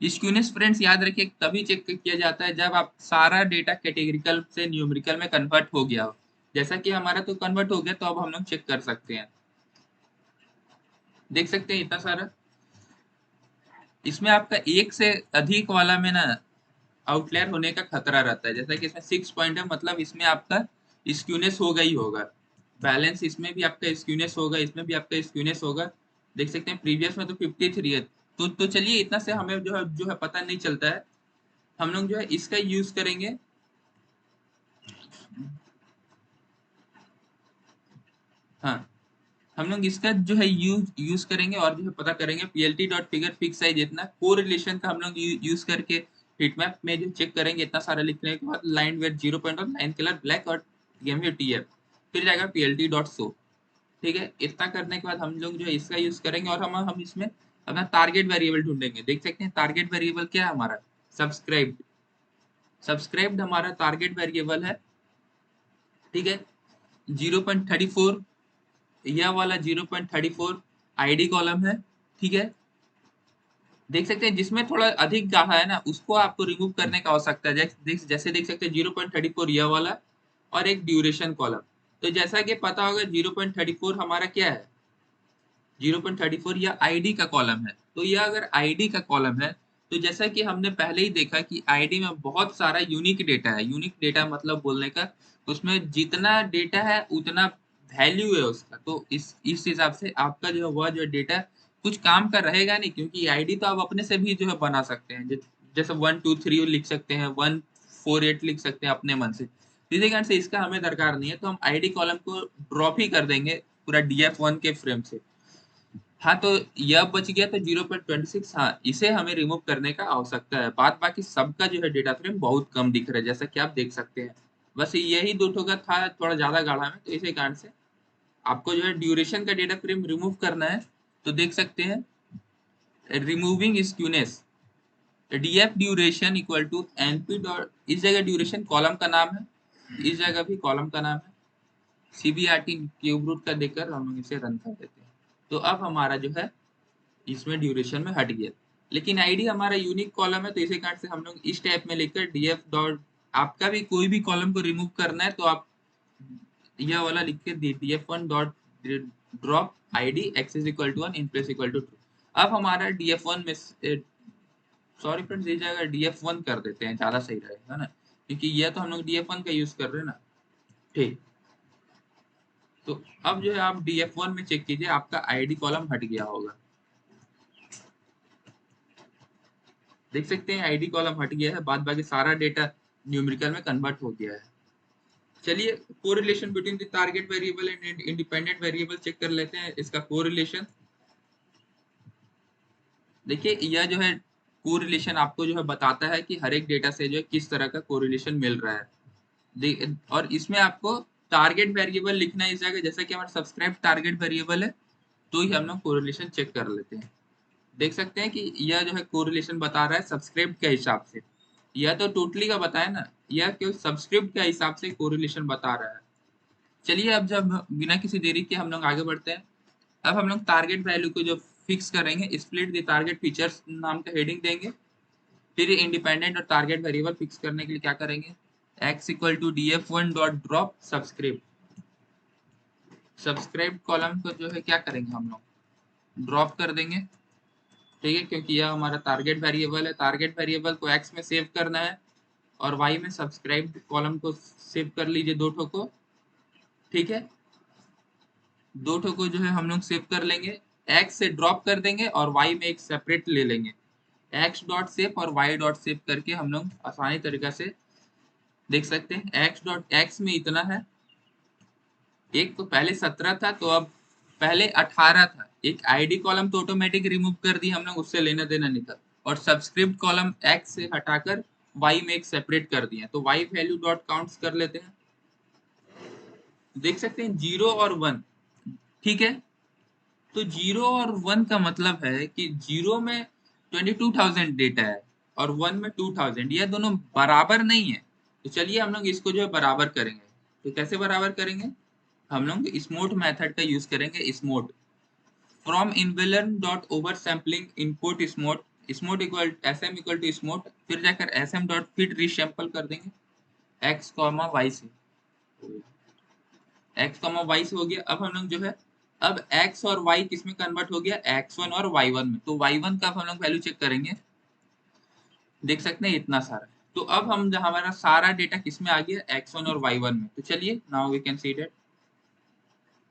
स्क्यूनेस फ्रेंड्स याद रखिए तभी चेक किया जाता है जब आप सारा डेटा कैटेगरिकल से न्यूमेरिकल में कन्वर्ट हो गया हो। जैसा कि हमारा तो कन्वर्ट हो गया, तो अब हम लोग चेक कर सकते हैं। देख सकते हैं इतना सारा, इसमें आपका एक से अधिक वाला में ना आउटलायर होने का खतरा रहता है। जैसा कि इसमें 6 पॉइंट है, मतलब इसमें आपका स्क्यूनेस होगा ही होगा। बैलेंस इसमें भी आपका स्क्यूनेस होगा, इसमें भी आपका स्क्यूनेस होगा। देख सकते हैं प्रीवियस में तो 53 है। तो चलिए इतना से हमें जो है पता नहीं चलता है। हम लोग जो है इसका यूज करेंगे। हाँ, हम लोग इसका जो है यूज करेंगे और जो है पता करेंगे PLT dot figure fix size. इतना कोरिलेशन का हम लोग यूज करके हिटमैप में जो चेक करेंगे। इतना सारा लिखने के बाद लाइन वेट 0 पॉइंट और लाइन कलर ब्लैक और टीएफ, फिर जाएगा पीएलटी डॉट शो। ठीक है, इतना करने के बाद हम लोग जो है इसका यूज करेंगे और हम इसमें अपना टारगेट वेरिएबल ढूंढेंगे। देख सकते हैं टारगेट वेरिएबल क्या है हमारा, सब्सक्राइब्ड। सब्सक्राइब्ड हमारा टारगेट वेरिएबल है। ठीक है, 0.34, यह वाला 0.34 आईडी कॉलम है। ठीक है, देख सकते हैं जिसमें थोड़ा अधिक गाढ़ा है ना उसको आपको रिमूव करने का आवश्यकता है। जैसे देख सकते हैं 0.34 यह वाला और एक ड्यूरेशन कॉलम। तो जैसा कि पता होगा 0.34 हमारा क्या है, 0.34 यह आईडी का कॉलम है। तो यह अगर आईडी का कॉलम है तो जैसा कि हमने पहले ही देखा कि आईडी में बहुत सारा यूनिक डेटा है। यूनिक डेटा मतलब बोलने का उसमें जितना डेटा है उतना वैल्यू है उसका। तो इस हिसाब से आपका जो है वह जो डेटा कुछ काम का रहेगा नहीं, क्योंकि आईडी तो आप अपने से भी जो है बना सकते हैं। जैसे 1 2 3 लिख सकते हैं, 1 4 8 लिख सकते हैं अपने मन से। इसी कारण से इसका हमें दरकार नहीं है, तो हम आईडी कॉलम को ड्रॉप ही कर देंगे पूरा DF1 के फ्रेम से। हाँ, तो यह बच गया तो 0.26। हाँ, इसे हमें रिमूव करने का आवश्यकता है। बात बाकी सबका जो है डेटा फ्रेम बहुत कम दिख रहा है, जैसा कि आप देख सकते हैं। बस यही दो ठो का था थोड़ा ज्यादा गाढ़ा में, तो इसी कारण से आपको जो है ड्यूरेशन का डेटा फ्रेम रिमूव करना है। तो देख सकते हैं removing skewness, DF duration equal to NP dot, इस जगह ड्यूरेशन कॉलम का नाम है, इस जगह भी कॉलम का नाम है। सीबीआरटी क्यूब रूट का देकर हम लोग इसे रन कर देते हैं। तो अब हमारा जो है इसमें ड्यूरेशन में हट गया, लेकिन आईडी हमारा यूनिक कॉलम है, तो इसी कारण से हम लोग इस टाइप में लिखकर डीएफ डॉट, आपका भी कोई भी कॉलम को रिमूव करना है तो आप यह वाला लिख के df1 dot drop ID x is equal to 1 in place equal to true. अब हमारा df1 में, सॉरी फ्रेंड्स इस जगह df1 कर देते हैं, ज्यादा सही रहेगा ना, क्योंकि यह तो हम लोग df1 का यूज कर रहे हैं ना। ठीक, तो अब जो है आप df1 में चेक कीजिए आपका आईडी कॉलम हट गया होगा। देख सकते हैं आईडी कॉलम हट गया है, बाद बाकी सारा डेटा न्यूमेरिकल में कन्वर्ट हो गया है। चलिए correlation between the target variable and independent variable check कर लेते हैं। इसका कोरिलेशन देखिए, यह जो है कोरिलेशन आपको जो है बताता है कि हर एक डेटा से जो है किस तरह का कोरिलेशन मिल रहा है। और इसमें आपको टारगेट वेरिएबल लिखना है इस जगह, जैसा कि हमारा सब्सक्राइब टारगेट वेरिएबल है, तो ही हम लोग कोरिलेशन चेक कर लेते हैं। देख सकते हैं कि यह जो है कोरिलेशन बता रहा है सब्सक्रिप्ट के हिसाब से। यह तो टोटली का बताया ना, यह केवल सब्सक्रिप्ट के हिसाब से कोरिलेशन बता रहा है। चलिए अब जब बिना किसी देरी के हम लोग आगे बढ़ते हैं। अब हम लोग टारगेट वैल्यू को जो फिक्स करेंगे, स्प्लिट द टारगेट फीचर्स नाम का हेडिंग देंगे। फिर इंडिपेंडेंट और टारगेट वेरिएबल फिक्स करने के लिए क्या करेंगे, x equal to df1 dot drop subscript. Subscribe column को जो है क्या करेंगे हम लोग ड्रॉप कर देंगे। ठीक है, क्योंकि यह हमारा टारगेट वेरिएबल है। टारगेट वेरिएबल को एक्स में सेव करना है और वाई में सब्सक्राइब कॉलम को सेव कर लीजिए, दो ठो को। ठीक है, दो ठो को जो है हम लोग सेव कर लेंगे, एक्स से ड्रॉप कर देंगे और वाई में एक सेपरेट ले लेंगे। एक्स डॉट सेव और वाई डॉट सेव करके हम लोग आसानी तरीका से देख सकते हैं। एक्स डॉट एक्स में इतना है, एक तो पहले 17 था तो अब पहले 18 था। एक आईडी कॉलम तो ऑटोमेटिक रिमूव कर दी हम लोग, उससे लेना देना नहीं था। और सब्सक्रिप्ट कॉलम एक्स से हटाकर वाई में एक सेपरेट कर दिया। तो वाई वैल्यू डॉट काउंट्स कर लेते हैं, देख सकते हैं 0 और 1। ठीक है, तो 0 और 1 का मतलब है कि 0 में 22,000 डेटा है और 1 में 2,000, यह दोनों बराबर नहीं है। तो चलिए हम लोग इसको जो है बराबर करेंगे। तो कैसे बराबर करेंगे, हम लोग स्मूथ मेथड का यूज करेंगे। Smooth from imblearn dot over sampling import smooth smooth equal sm equal to smooth, फिर जाकर sm डॉट फिट रीसैंपल कर देंगे x कॉमा y से। x कॉमा y से हो गया। अब हम लोग जो है, अब x और y किस में कन्वर्ट हो गया, x1 और y1 में। तो y1 का हम लोग वैल्यू चेक करेंगे, देख सकते हैं इतना सारा। तो अब हम हमारा सारा डेटा किस में आ गया, x1 और y1 में। तो चलिए now we can see that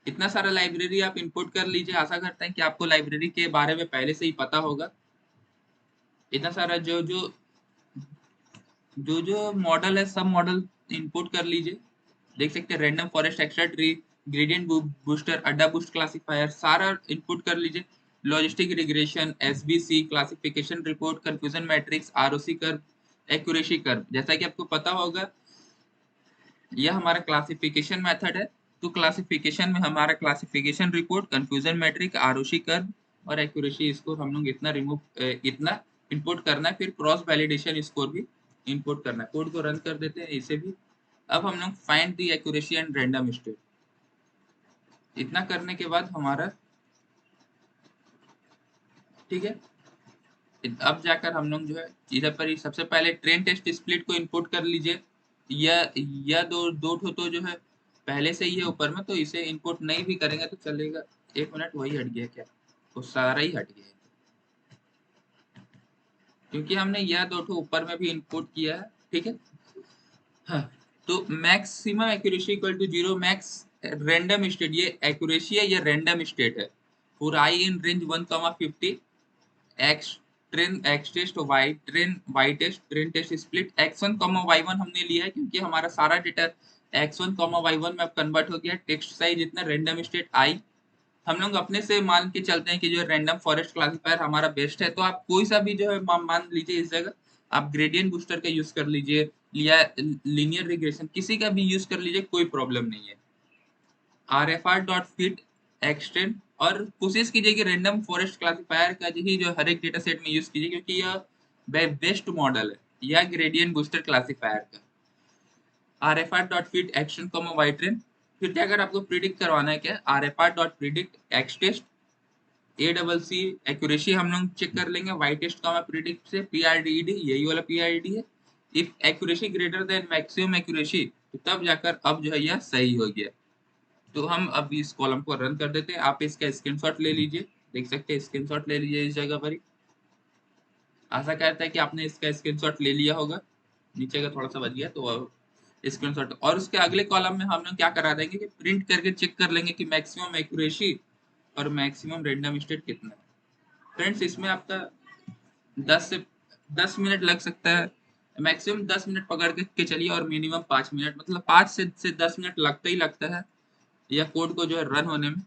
इतना सारा लाइब्रेरी आप इंपोर्ट कर लीजिए। आशा करते हैं कि आपको लाइब्रेरी के बारे में पहले से ही पता होगा। इतना सारा जो मॉडल है, सब मॉडल इंपोर्ट कर लीजिए। देख सकते हैं random forest extra tree, gradient booster, अड्डा बूस्ट क्लासिफायर, सारा इनपुट कर लीजिए। Logistic regression, SBC, classification report, confusion matrix, ROC curve, accuracy curve. जैसा कि आपको पता होगा यह हमारा क्लासिफिकेशन मेथड है। तो क्लासिफिकेशन में हमारा classification report, confusion matrix, ROC curve और एक्यूरेसी स्कोर हम लोग इतना इनपुट करना है। फिर क्रॉस वैलिडेशन स्कोर भी इनपुट करना है। कोड को रन कर देते हैं इसे भी। अब हम लोग find the accuracy and random state, इतना करने के बाद हमारा ठीक है। अब जाकर हम लोग जो है इधर पर ही सबसे पहले ट्रेन टेस्ट स्प्लिट को इनपुट कर लीजिए। यह दो दो ठो तो जो है पहले से ही है ऊपर में, तो इसे इनपुट नहीं भी करेंगे तो चलेगा। एक मिनट, वही हट गया क्या, तो सारा ही हट गया क्योंकि हमने यह दो ठो ऊपर में भी इनपुट किया है। ठीक है, हाँ। तो maximum accuracy equal to 0, max random state, ये एक्यूरेसी है, ये रैंडम स्टेट है। For I in range 1,50, x train x test y train y test train test split x1 y1 हमने लिया है क्योंकि हमारा सारा डेटा x1 y1 में अब कन्वर्ट हो गया। टेक्स्ट साइज इतना, रैंडम स्टेट आई। हम लोग अपने से मान के चलते हैं कि जो रैंडम फॉरेस्ट क्लासिफायर हमारा बेस्ट है। तो आप कोई सा भी जो है मान लीजिए, इस जगह आप ग्रेडियंट बूस्टर का यूज कर लीजिए या लीनियर रिग्रेशन, किसी का भी यूज कर लीजिए, कोई प्रॉब्लम नहीं है। rfr.fit एक्सटेंड, और कोशिश कीजिए कि रैंडम फॉरेस्ट क्लासिफायर का ही जो हर एक डेटा सेट में यूज कीजिए क्योंकि यह बेस्ट मॉडल है या ग्रेडियंट बूस्टर क्लासिफायर का। rfr.fit action comma Y train, फिर क्या अगर आपको प्रिडिक्ट करवाना है क्या, rfr.predict x test A double C accuracy हम लोग चेक कर लेंगे वाई टेस्ट कॉमा प्रिडिक्ट से, PRDED यही वाला PRDED है। If accuracy greater than maximum accuracy, तो तब जाकर अब जो है यह सही हो गया। तो हम अब इस कॉलम को रन कर देते हैं। आप इसका स्क्रीनशॉट ले लीजिए, देख सकते हैं स्क्रीनशॉट ले लीजिए इस जगह पर ही। आशा करता है कि आपने इसका स्क्रीनशॉट ले लिया होगा। नीचे का थोड़ा सा बच गया तो स्क्रीनशॉट, और उसके अगले कॉलम में हम लोग क्या करा देंगे कि प्रिंट करके चेक कर लेंगे कि मैक्सिमम एक्यूरेसी और मैक्सिमम रैंडम स्टेट कितना है। फ्रेंड्स, इसमें आपका 10 से 10 मिनट लग सकता है। मैक्सिमम 10 मिनट पकड़ के चलिए और मिनिमम 5 मिनट, मतलब 5 से 10 मिनट लगता ही लगता है यह कोड को जो है रन होने में।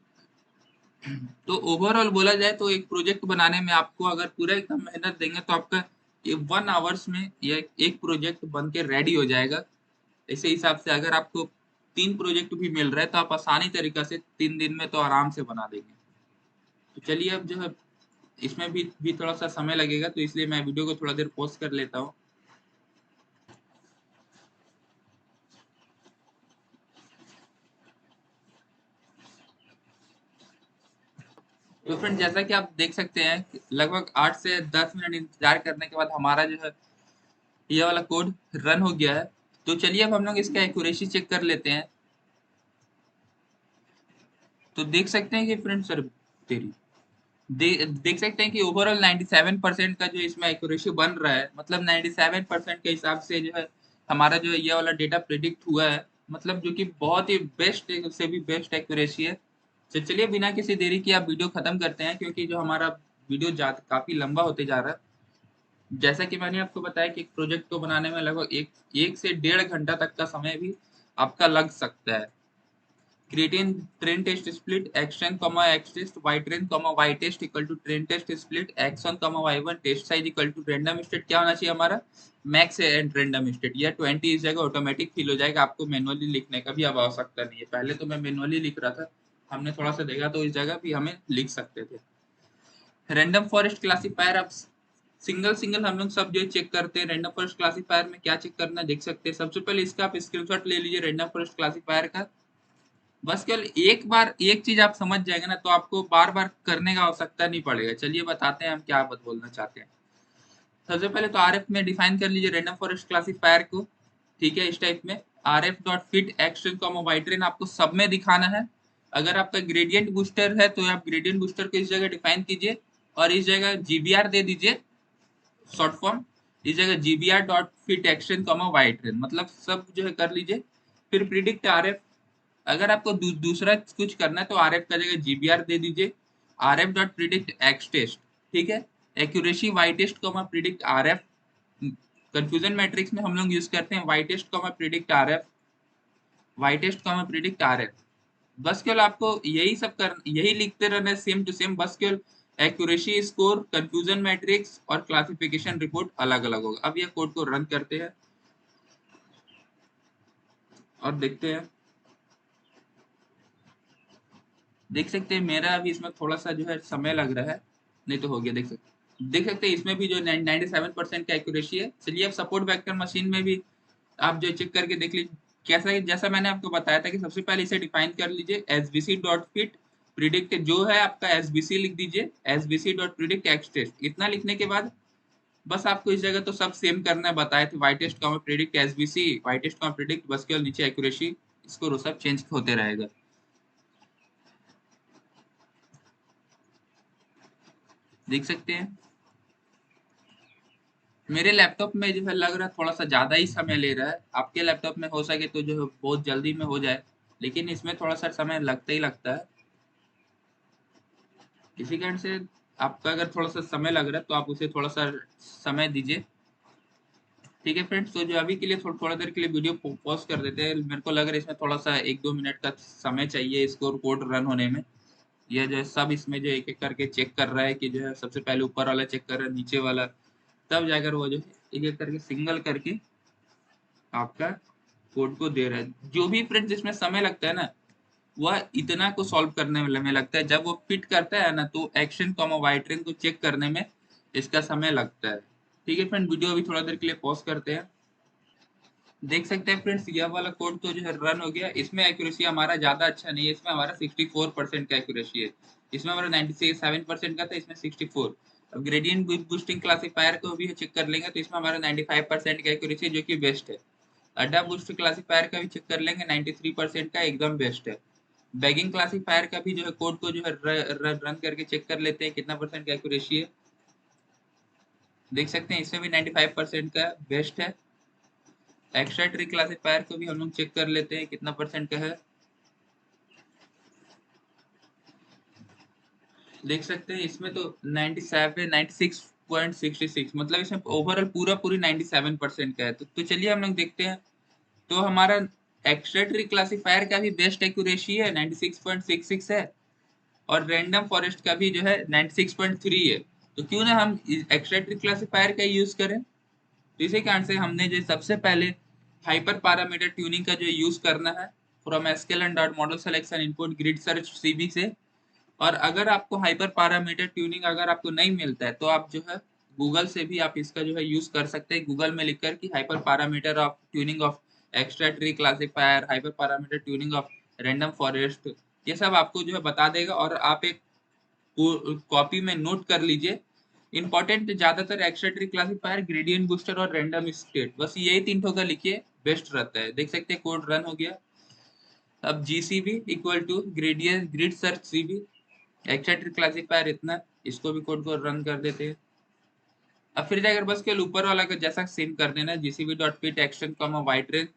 तो ओवरऑल बोला जाए तो एक प्रोजेक्ट बनाने में आपको अगर पूरा एकदम मेहनत देंगे तो आपका ये 1 आवर्स में ये एक प्रोजेक्ट बन के रेडी हो जाएगा। इसी हिसाब से अगर आपको 3 प्रोजेक्ट भी मिल रहा है तो आप आसानी तरीका से 3 दिन में तो आराम से बना देंगे। तो चलिए अब जो है इसमें भी थोड़ा सा समय लगेगा, तो इसलिए मैं वीडियो को थोड़ा देर पॉज कर लेता हूँ। तो फ्रेंड, जैसा कि आप देख सकते हैं लगभग 8 से 10 मिनट इंतजार करने के बाद हमारा जो है ये वाला कोड रन हो गया है। तो चलिए अब हम लोग इसका एक्यूरेसी चेक कर लेते हैं। तो देख सकते हैं कि फ्रेंड सर तेरी देख सकते हैं कि ओवरऑल 97% का जो इसमें एक्यूरेसी बन रहा है, मतलब 97% के हिसाब से जो है हमारा जो ये वाला डेटा प्रिडिक्ट हुआ है, मतलब जो कि बहुत ही बेस्ट से भी बेस्ट एक्यूरेसी है। तो चलिए बिना किसी देरी की आप वीडियो खत्म करते हैं, क्योंकि जो हमारा वीडियो काफी लंबा होते जा रहा है। जैसा कि मैंने आपको बताया कि एक प्रोजेक्ट को बनाने में लगभग एक से 1.5 घंटा तक का समय भी आपका लग सकता है। Creating train test split x10 x test y10 y test equal to train test split x1 y1 test size equal to random state क्या होना चाहिए हमारा मैक्स एंड रैंडम स्टेट। यह 20 इस जगह ऑटोमेटिक फिल हो जाएगा, आपको मैनुअली लिखने का भी अब आवश्यकता नहीं है। पहले तो मैं मैनुअली लिख रहा था, हमने थोड़ा सा देखा तो इस जगह भी हमें लिख सकते थे। रैंडम फॉरेस्ट क्लासिफायर अब सिंगल सिंगल हम लोग सब जो चेक करते हैं। रैंडम फॉरेस्ट क्लासिफायर में क्या चेक करना है देख सकते हैं। सबसे पहले इसका आप स्क्रीनशॉट ले लीजिए रैंडम फॉरेस्ट क्लासिफायर का। बस केवल एक बार एक चीज आप समझ जाएंगे ना, तो आपको बार बार करने का आवश्यकता नहीं पड़ेगा। चलिए बताते हैं हम क्या बात बोलना चाहते हैं। सबसे पहले तो आरएफ में डिफाइन कर लीजिए रैंडम फॉरेस्ट क्लासिफायर को। ठीक है, इस टाइप में RF dot fit x train comma Y train आपको सब में दिखाना है। अगर आपका ग्रेडियंट बूस्टर है तो आप ग्रेडियंट बूस्टर को इस जगह डिफाइन कीजिए और इस जगह जीबीआर दे दीजिए शॉर्ट फॉर्म। इस जगह GBR dot fit x train comma Y train, मतलब सब जो है कर लीजिए। फिर प्रिडिक्ट आरएफ, अगर आपको दूसरा कुछ करना है तो आरएफ का जगह जीबीआर दे दीजिए। RF dot predict x test, ठीक है। Accuracy y test comma predict RF. Confusion matrix में हम लोग यूज करते हैं y test comma predict RF, y test comma predict RF. बस केवल आपको यही सब कर यही लिखते रहना है सेम टू सेम। बस केवल एक्यूरेसी स्कोर, कंफ्यूजन मैट्रिक्स और क्लासिफिकेशन रिपोर्ट अलग अलग होगा। अब यह कोड को रन करते हैं और देखते हैं। देख सकते हैं मेरा अभी इसमें थोड़ा सा जो है समय लग रहा है, नहीं तो हो गया। देख सकते हैं इसमें भी जो 97% का एक्यूरेसी है। चलिए अब सपोर्ट वेक्टर मशीन में भी आप जो चेक करके देख लीजिए कैसा है। जैसा मैंने आपको बताया था कि सबसे पहले इसे डिफाइन कर लीजिए एसबीसी डॉट फिट प्रिडिक्ट जो है आपका एसबीसी लिख दीजिए, SBC dot predict x test. इतना लिखने के बाद बस आपको इस जगह तो सब सेम करना है, बताए थे y test comma predict SBC, y test comma predict, बस केवल नीचे एक्यूरेसी इसको सब चेंज होते रहेगा। देख सकते हैं मेरे लैपटॉप में जो है लग रहा है थोड़ा सा ज़्यादा ही समय ले रहा है। आपके लैपटॉप में हो सके तो जो है बहुत जल्दी में हो जाए, लेकिन इसमें थोड़ा सा समय लगता ही लगता है। इसी कारण से आपका अगर थोड़ा सा समय लग रहा है तो आप उसे थोड़ा सा समय दीजिए। ठीक है फ्रेंड्स, तो जो अभी के लिए थोड़ा देर के लिए वीडियो पॉज कर देते हैं। मेरे को लग रहा है इसमें थोड़ा सा 1-2 मिनट का समय चाहिए इसको कोड रन होने में। यह जो है सब इसमें जो एक एक करके चेक कर रहा है कि जो है सबसे पहले ऊपर वाला चेक कर रहा है, नीचे वाला, तब जाकर वो जो है एक एक करके सिंगल करके आपका कोड को दे रहा है। जो भी फ्रेंड्स इसमें समय लगता है ना, वह इतना को सॉल्व करने में लगता है। जब वो फिट करता है ना तो एक्शन कॉमा वाई ट्रेन को चेक करने में इसका समय लगता है। ठीक है फ्रेंड, वीडियो अभी थोड़ा देर के लिए पॉज करते हैं। देख सकते हैं फ्रेंड्स यह वाला कोड तो जो है रन हो गया। इसमें एक्यूरेसी हमारा ज्यादा अच्छा नहीं है, इसमें हमारा 64% का एक्यूरेसी है। इसमें हमारा 97% का था, इसमें 64। अब ग्रेडियंट बूस्टिंग क्लासिफायर को भी चेक कर लेंगे तो इसमें हमारा 95% का एक्यूरेसी जो कि बेस्ट है। अड्डा बूस्ट क्लासिफायर का भी चेक कर लेंगे, 93% का एकदम बेस्ट है। बैगिंग क्लासिफायर का भी जो है कोड को जो है रन करके चेक कर लेते हैं कितना परसेंट का एक्यूरेसी है। देख सकते हैं इसमें भी 95% का बेस्ट है। एक्स्ट्रा ट्री क्लासिफायर को भी हम लोग चेक कर लेते हैं कितना परसेंट का है। देख सकते हैं इसमें तो 97 96.66, मतलब इसमें ओवरऑल पूरा पूरी 97% का है। तो चलिए हम लोग देखते हैं। तो हमारा एक्स्ट्रा ट्री क्लासिफायर का भी बेस्ट एक्यूरेसी है, 96.66 है। और रैंडम फॉरेस्ट का भी जो है 96.3 है। तो क्यों ना हम एक्स्ट्रा ट्री क्लासिफायर का यूज करें। तो इसी कारण से हमने जो सबसे पहले हाइपर पैरामीटर ट्यूनिंग का जो यूज करना है from sklearn dot model selection import grid search CV से। और अगर आपको हाइपर पैरामीटर ट्यूनिंग अगर आपको नहीं मिलता है तो आप जो है गूगल से भी आप इसका जो है यूज कर सकते हैं। गूगल में लिखकर कि hyper parameter of tuning of extra tree classifier, hyper parameter tuning of random forest, ये सब आपको जो है बता देगा। और आप एक कॉपी में नोट कर लीजिए। इंपॉर्टेंट ज्यादातर extra tree classifier, gradient booster और रैंडम स्टेट, बस यही तीन ठो का लिखिए, बेस्ट रहता है। देख सकते हैं कोड रन हो गया। अब GCB equal to gradient grid search CV, extra tree classifier इतना, इसको भी कोड को रन कर देते हैं। अब फिर जाकर बस केवल ऊपर वाला का जैसा सेम कर देना, gcb.py action comma white range.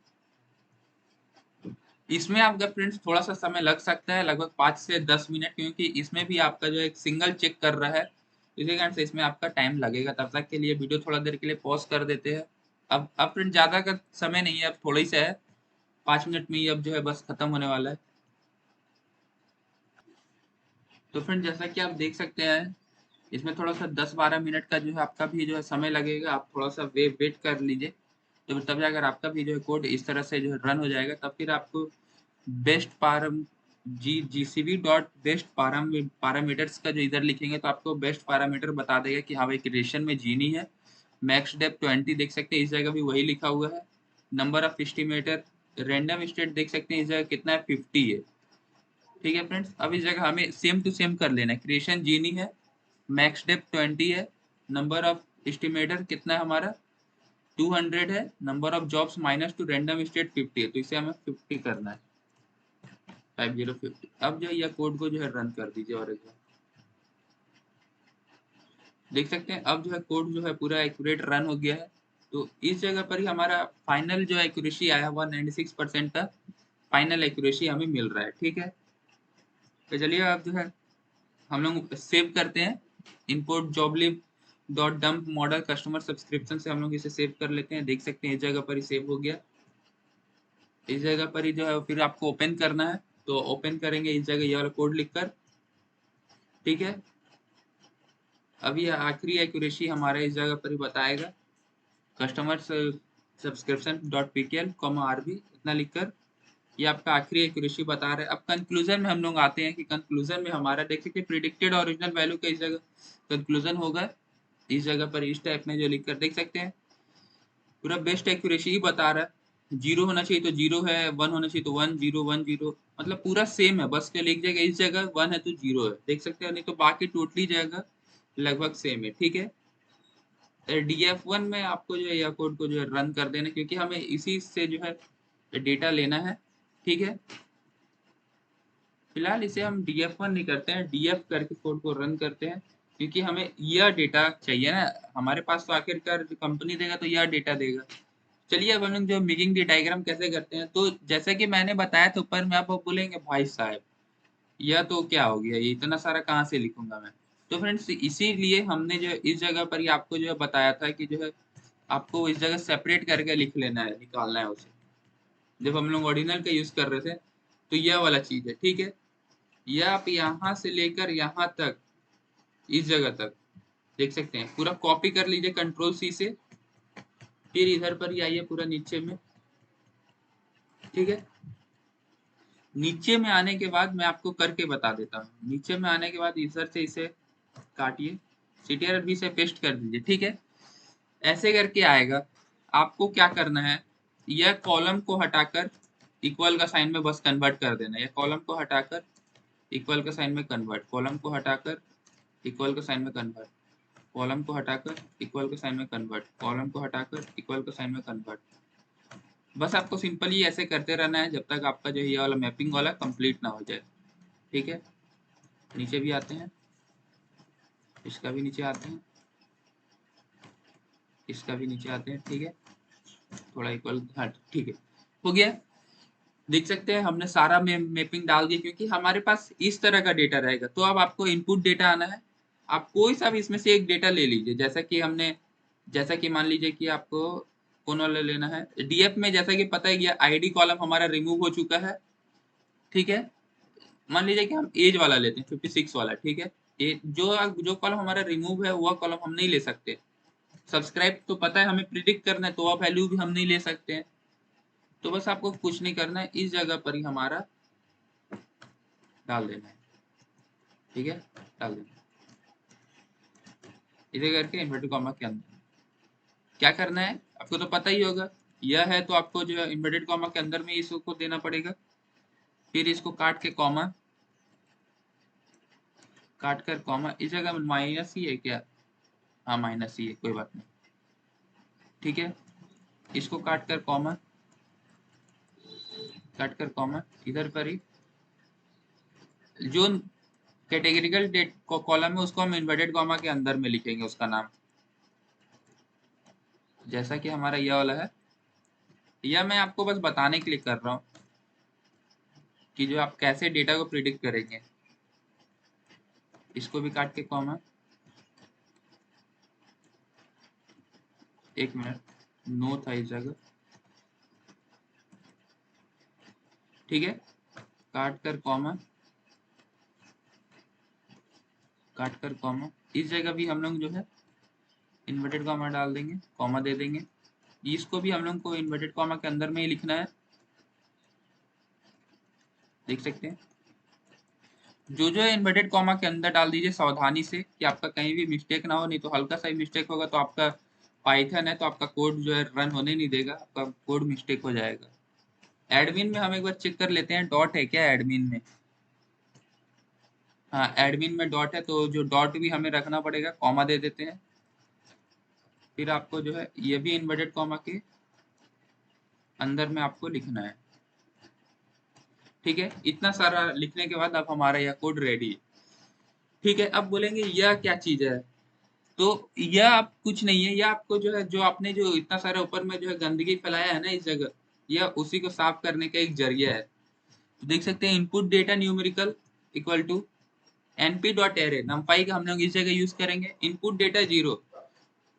इसमें आपका फ्रेंड्स थोड़ा सा समय लग सकता है, लगभग 5 से 10 मिनट, क्योंकि इसमें भी आपका जो एक सिंगल चेक कर रहा है, इसी कारण से इसमें आपका टाइम लगेगा। तब तक के लिए वीडियो थोड़ा देर के लिए पॉज कर देते हैं। अब फ्रेंड ज़्यादा का समय नहीं है, अब थोड़ा ही सा है, 5 मिनट में ही अब जो है बस खत्म होने वाला है। तो फ्रेंड जैसा कि आप देख सकते हैं, इसमें थोड़ा सा 10-12 मिनट का जो है आपका भी जो है समय लगेगा। आप थोड़ा सा वेट कर लीजिए, तो तब जाकर आपका भी जो है कोड इस तरह से जो है रन हो जाएगा। तब फिर आपको best param GCB dot best parameters का जो इधर लिखेंगे तो आपको बेस्ट पैरामीटर बता देगा कि हाँ भाई क्रिएशन में जीनी है। मैक्स डेप 20 देख सकते हैं, इस जगह भी वही लिखा हुआ है। Number of estimator, random state देख सकते हैं, इस जगह कितना है, 50 है। ठीक है फ्रेंड्स, अब इस जगह हमें सेम टू सेम कर लेना है। क्रिएशन जीनी है, मैक्स डेप 20 है, नंबर ऑफ एस्टिमेटर कितना है हमारा 200 है, number of jobs minus two random state 50 है, तो इसे हमें 50 करना है, 5050। अब जो यह कोड को जो है रन कर दीजिए और एक बार देख सकते हैं अब जो है कोड जो है पूरा एक्यूरेट रन हो गया है। तो इस जगह पर ही हमारा फाइनल जो एक्यूरेसी आया हुआ 96% का फाइनल एक्यूरेसी हमें मिल रहा है। ठीक है, तो चलिए अब जो है हम लोग सेव करते हैं। Import joblib dot dump model customer subscription से हम लोग इसे सेव कर लेते हैं। देख सकते हैं इस जगह पर ही सेव हो गया। इस जगह पर ही जो है फिर आपको ओपन करना है, तो ओपन करेंगे इस जगह ये वाला कोड लिखकर। ठीक है, अब ये आखिरी एक्यूरेसी हमारा इस जगह पर ही बताएगा, customer subscription dot PKL comma RB, इतना लिखकर ये आपका आखिरी एक्यूरेसी बता रहा है। अब कंक्लूजन में हम लोग आते हैं कि कंक्लूजन में हमारा देख सकते हैं प्रिडिक्टेड ओरिजिनल वैल्यू का इस जगह कंक्लूजन होगा। इस जगह पर इस टाइप में जो लिखकर देख सकते हैं पूरा बेस्ट एक्यूरेसी ही बता रहा है। 0 होना चाहिए तो 0 है, 1 होना चाहिए तो 1 0 1 0, मतलब पूरा सेम है, बस केवल एक जगह इस जगह 1 है तो 0 है, देख सकते हैं, नहीं तो बाकी टोटली जगह लगभग सेम है। ठीक है, DF1 में आपको जो है यह कोड को जो है रन कर देना, क्योंकि हमें इसी से जो है डेटा लेना है। ठीक है, फिलहाल इसे हम DF1 नहीं करते हैं, DF करके कोड को रन करते हैं, क्योंकि हमें यह डेटा चाहिए ना। हमारे पास तो आखिरकार जो कंपनी देगा तो यह डेटा देगा। चलिए अब हम लोग जो मेकिंग दी डायग्राम कैसे करते हैं, तो जैसा कि मैंने बताया था ऊपर में, आप बोलेंगे भाई साहब यह तो क्या हो गया, ये इतना सारा कहाँ से लिखूंगा मैं। तो फ्रेंड्स इसीलिए हमने जो इस जगह पर ही आपको जो है बताया था कि जो है आपको इस जगह सेपरेट करके लिख लेना है, निकालना है उसे। जब हम लोग ऑर्डिनल का यूज कर रहे थे तो यह वाला चीज है। ठीक है, यह आप यहाँ से लेकर यहाँ तक, इस जगह तक देख सकते हैं, पूरा कॉपी कर लीजिए कंट्रोल सी से, फिर इधर पर ही आइए पूरा नीचे में। ठीक है, नीचे में आने के बाद मैं आपको करके बता देता हूँ। नीचे में आने के बाद इधर से इसे काटिए, CTRL-V से पेस्ट कर दीजिए। ठीक है, ऐसे करके आएगा। आपको क्या करना है, यह कॉलम को हटाकर इक्वल का साइन में बस कन्वर्ट कर देना है। यह कॉलम को हटाकर इक्वल का साइन में कन्वर्ट, कॉलम को हटाकर इक्वल का साइन में कन्वर्ट, कॉलम को हटाकर इक्वल का साइन में कन्वर्ट, कॉलम को हटाकर इक्वल का साइन में कन्वर्ट। बस आपको सिंपली ऐसे करते रहना है जब तक आपका जो ये वाला मैपिंग वाला कंप्लीट ना हो जाए। ठीक है, नीचे भी आते हैं, इसका भी नीचे आते हैं, इसका भी नीचे आते हैं। ठीक है, थोड़ा इक्वल, हाँ ठीक है, हो गया। देख सकते हैं हमने सारा मैपिंग डाल दिया, क्योंकि हमारे पास इस तरह का डेटा रहेगा। तो अब आपको इनपुट डेटा आना है, आप कोई सा भी इसमें से एक डेटा ले लीजिए। जैसा कि मान लीजिए कि आपको कौन वाला लेना है, डीएफ में जैसा कि पता है ये आईडी कॉलम हमारा रिमूव हो चुका है। ठीक है, मान लीजिए कि हम एज वाला लेते हैं, 56 वाला। ठीक है, जो कॉलम हमारा रिमूव है वह कॉलम हम नहीं ले सकते। सब्सक्राइब तो पता है हमें प्रिडिक्ट करना है, तो वह वैल्यू भी हम नहीं ले सकते हैं। तो बस आपको कुछ नहीं करना है, इस जगह पर ही हमारा डाल देना है। ठीक है, डाल देना है इसे करके इन्वर्टेड कॉमा के अंदर। क्या करना है आपको तो पता ही होगा, यह है तो आपको जो है इन्वर्टेड कॉमा के अंदर में इसको देना पड़ेगा। फिर इसको काट के कॉमा, काट कर कॉमा, इस जगह माइनस ही है क्या, हाँ माइनस ही है, कोई बात नहीं। ठीक है, इसको काट कर कॉमा, काट कर कॉमा, इधर पर ही जो कैटेगरिकल डेट कॉलम है उसको हम इन्वर्टेड कॉमा के अंदर में लिखेंगे उसका नाम, जैसा कि हमारा यह वाला है। यह मैं आपको बस बताने के लिए कर रहा हूँ कि जो आप कैसे डेटा को प्रिडिक्ट करेंगे। इसको भी काट के कॉमा, एक मिनट, नो था इस जगह, ठीक है। काट कर कॉमा, काट कर कॉमा, इस जगह भी हम लोग जो है इन्वर्टेड कॉमा डाल देंगे, कॉमा दे देंगे। इसको भी हम लोग को इन्वर्टेड कॉमा के अंदर में ही लिखना है, देख सकते हैं। जो है इन्वर्टेड कॉमा के अंदर डाल दीजिए सावधानी से कि आपका कहीं भी मिस्टेक ना हो, नहीं तो हल्का सा ही मिस्टेक होगा तो आपका पाइथन है तो आपका कोड जो है रन होने नहीं देगा, आपका कोड मिस्टेक हो जाएगा। एडमिन में हम एक बार चेक कर लेते हैं, डॉट है क्या एडमिन में? हाँ, एडमिन में डॉट है, तो जो डॉट भी हमें रखना पड़ेगा, कॉमा दे देते हैं। फिर आपको जो है ये भी इन्वर्टेड कॉमा के अंदर में आपको लिखना है, ठीक है। इतना सारा लिखने के बाद अब हमारा यह कोड रेडी है, ठीक है। अब बोलेंगे यह क्या चीज है, तो यह आप कुछ नहीं है, यह आपको जो है, जो आपने जो इतना सारा ऊपर में जो है गंदगी फैलाया है ना इस जगह, यह उसी को साफ करने का एक जरिया है। तो देख सकते हैं input data numerical equal to np dot array, NumPy का हम लोग इस जगह यूज करेंगे। इनपुट डेटा 0,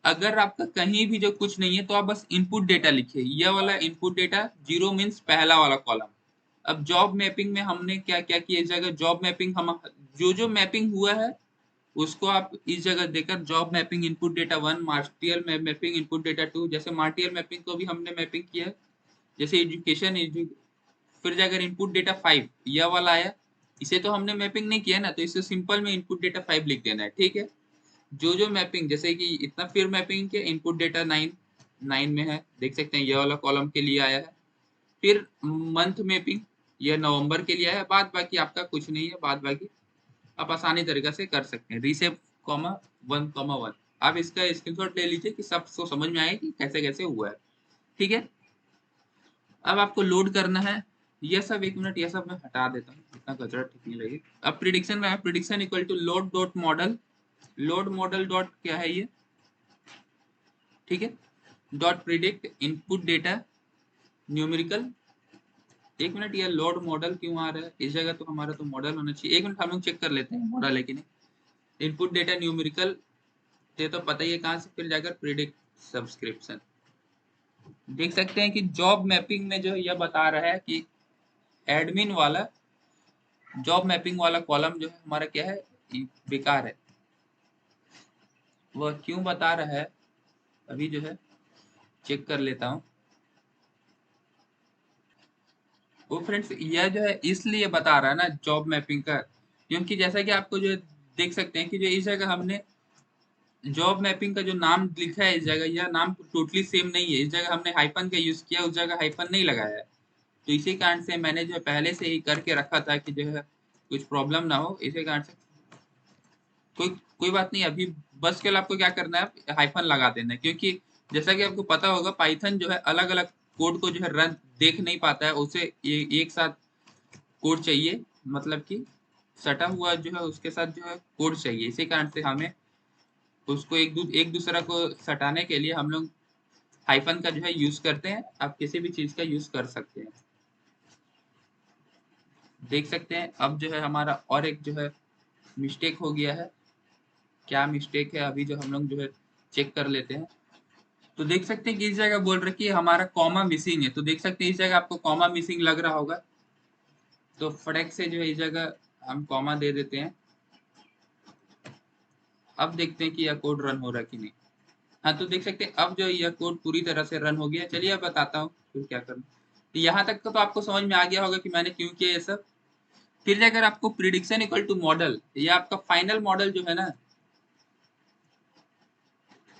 अगर आपका कहीं भी जो कुछ नहीं है तो आप बस इनपुट डेटा लिखिए, यह वाला इनपुट डेटा 0 मीन्स पहला वाला कॉलम। अब जॉब मैपिंग में हमने क्या क्या किया इस जगह, जॉब मैपिंग हम जो मैपिंग हुआ है उसको आप इस जगह देकर job mapping input data 1, marital mapping input data 2, जैसे मार्टियल मैपिंग को भी हमने मैपिंग किया है, जैसे एजुकेशन फिर जाकर इनपुट डेटा 5 यह वाला आया, इसे तो हमने मैपिंग नहीं किया ना, तो इसे सिंपल में इनपुट डेटा 5 लिख देना है, ठीक है। जो मैपिंग जैसे कि इतना फिर मैपिंग के इनपुट डेटा 9 में है, देख सकते हैं यह वाला कॉलम के लिए आया है। फिर मंथ मैपिंग, यह नवंबर के लिए आया है, बाद बाकी आपका कुछ नहीं है, बाद बाकी आप आसानी तरीके से कर सकते हैं। रीसेप कॉमा 1,1, आप इसका स्क्रीनशॉट ले लीजिए कि सबको समझ में आए कि कैसे कैसे हुआ है, ठीक है। अब आपको लोड करना है, यह सब एक मिनट, यह सब मैं हटा देता हूँ, इतना कचरा ठीक नहीं लगे। अब प्रिडिक्शन में है, prediction equal to load dot model, load model dot क्या है ये, ठीक है, dot predict input data numerical. एक मिनट, ये लोड मॉडल क्यों आ रहा है इस जगह, तो हमारा तो मॉडल होना चाहिए। एक मिनट हम लोग चेक कर लेते हैं मॉडल है कि नहीं। इनपुट डेटा न्यूमेरिकल, ये तो पता ही है कहाँ से, फिर जाकर प्रिडिक्ट सब्सक्रिप्शन। देख सकते हैं कि जॉब मैपिंग में जो यह बता रहा है कि एडमिन वाला जॉब मैपिंग वाला कॉलम जो है हमारा क्या है, बेकार है। वह क्यों बता रहा है अभी जो है चेक कर लेता हूँ। वो फ्रेंड्स यह जो है इसलिए बता रहा है ना जॉब मैपिंग का, क्योंकि जैसा कि आपको जो देख सकते हैं कि जो इस जगह हमने जॉब मैपिंग का जो नाम लिखा है इस जगह, यह नाम टोटली सेम नहीं है, इस जगह हमने हाइफन का यूज किया, उस जगह हाइफन नहीं लगाया है। तो इसी कारण से मैंने जो है पहले से ही करके रखा था कि जो है कुछ प्रॉब्लम ना हो, इसी कारण से कोई कोई बात नहीं। अभी बस केवल आपको क्या करना है, हाइफन लगा देना है, क्योंकि जैसा कि आपको पता होगा पाइथन जो है अलग अलग कोड को जो है रन देख नहीं पाता है, उसे एक साथ कोड चाहिए, मतलब कि सटा हुआ जो है उसके साथ जो है कोड चाहिए, इसी कारण से हमें उसको एक दूसरा को सटाने के लिए हम लोग हाइफन का जो है यूज करते हैं। आप किसी भी चीज का यूज कर सकते हैं, देख सकते हैं। अब जो है हमारा और एक जो है मिस्टेक हो गया है, क्या मिस्टेक है अभी जो हम लोग जो है चेक कर लेते हैं। तो देख सकते हैं कि इस जगह बोल रखी है हमारा कॉमा मिसिंग है, तो देख सकते हैं इस जगह आपको कॉमा मिसिंग लग रहा होगा, तो फटक से जो है इस जगह हम कॉमा दे देते हैं। अब देखते हैं कि यह कोड रन हो रहा है कि नहीं। हाँ, तो देख सकते हैं अब जो यह कोड पूरी तरह से रन हो गया। चलिए अब बताता हूँ फिर क्या करना। तो यहाँ तक का तो आपको समझ में आ गया होगा कि मैंने क्यों किया ये सब। फिर अगर आपको प्रिडिक्शन इक्वल टू मॉडल, ये आपका फाइनल मॉडल जो है ना,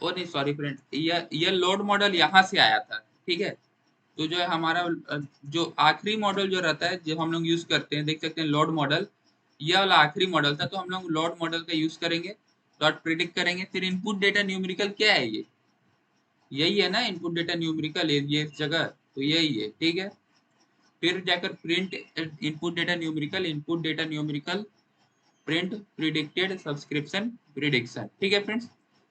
ओ नहीं सॉरी फ्रेंड, ये लोड मॉडल यहाँ से आया था, ठीक है। तो जो है हमारा जो आखिरी मॉडल जो रहता है जो हम लोग यूज करते हैं, देख सकते हैं लोड मॉडल, ये वाला आखिरी मॉडल था, तो हम लोग लोड मॉडल का यूज करेंगे, डॉट प्रिडिक्ट करेंगे। फिर इनपुट डेटा न्यूमेरिकल क्या है, ये यही है ना इनपुट डेटा न्यूमेरिकल, ये इस जगह, तो यही है, ठीक है। फिर जाकर print input data numerical, input data numerical print predicted subscription prediction. ठीक है फ्रेंड्स,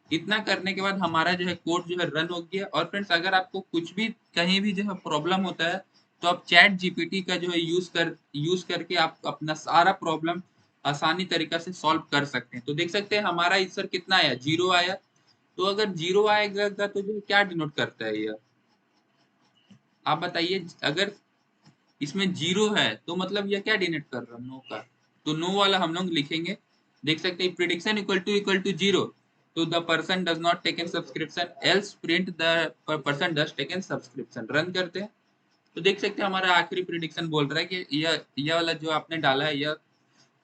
इतना करने के बाद हमारा जो है कोड जो है रन हो गया। और फ्रेंड्स अगर आपको कुछ भी कहीं भी जो है प्रॉब्लम होता है तो आप चैट जीपीटी का जो है यूज करके आप अपना सारा प्रॉब्लम आसानी तरीका से सॉल्व कर सकते हैं। तो देख सकते हैं हमारा आंसर कितना आया, 0 आया। तो अगर 0 आएगा तो जो है क्या डिनोट करता है यह, आप बताइए। अगर इसमें 0 है तो मतलब यह क्या डिनोट कर रहा है, नो का। तो नो वाला हम लोग लिखेंगे। देख सकते हैं प्रिडिक्शन इक्वल टू 0, तो the person does not taken subscription else print the person does taken subscription. Run करते हैं तो देख सकते हैं हमारा आखिरी प्रिडिक्शन बोल रहा है कि यह वाला जो आपने डाला है यह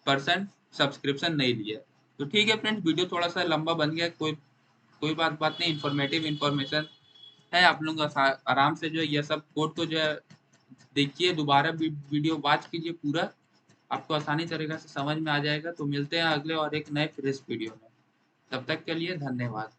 पर्सन सब्सक्रिप्शन नहीं लिया। तो ठीक है फ्रेंड्स, वीडियो थोड़ा सा लंबा बन गया, कोई कोई बात नहीं। इंफॉर्मेटिव इंफॉर्मेशन है, आप लोग आराम से जो है यह सब कोड को जो है देखिए, दोबारा वीडियो वॉच कीजिए पूरा, आपको आसानी तरीके से समझ में आ जाएगा। तो मिलते हैं अगले और एक नए फ्रेश वीडियो में, तब तक के लिए धन्यवाद।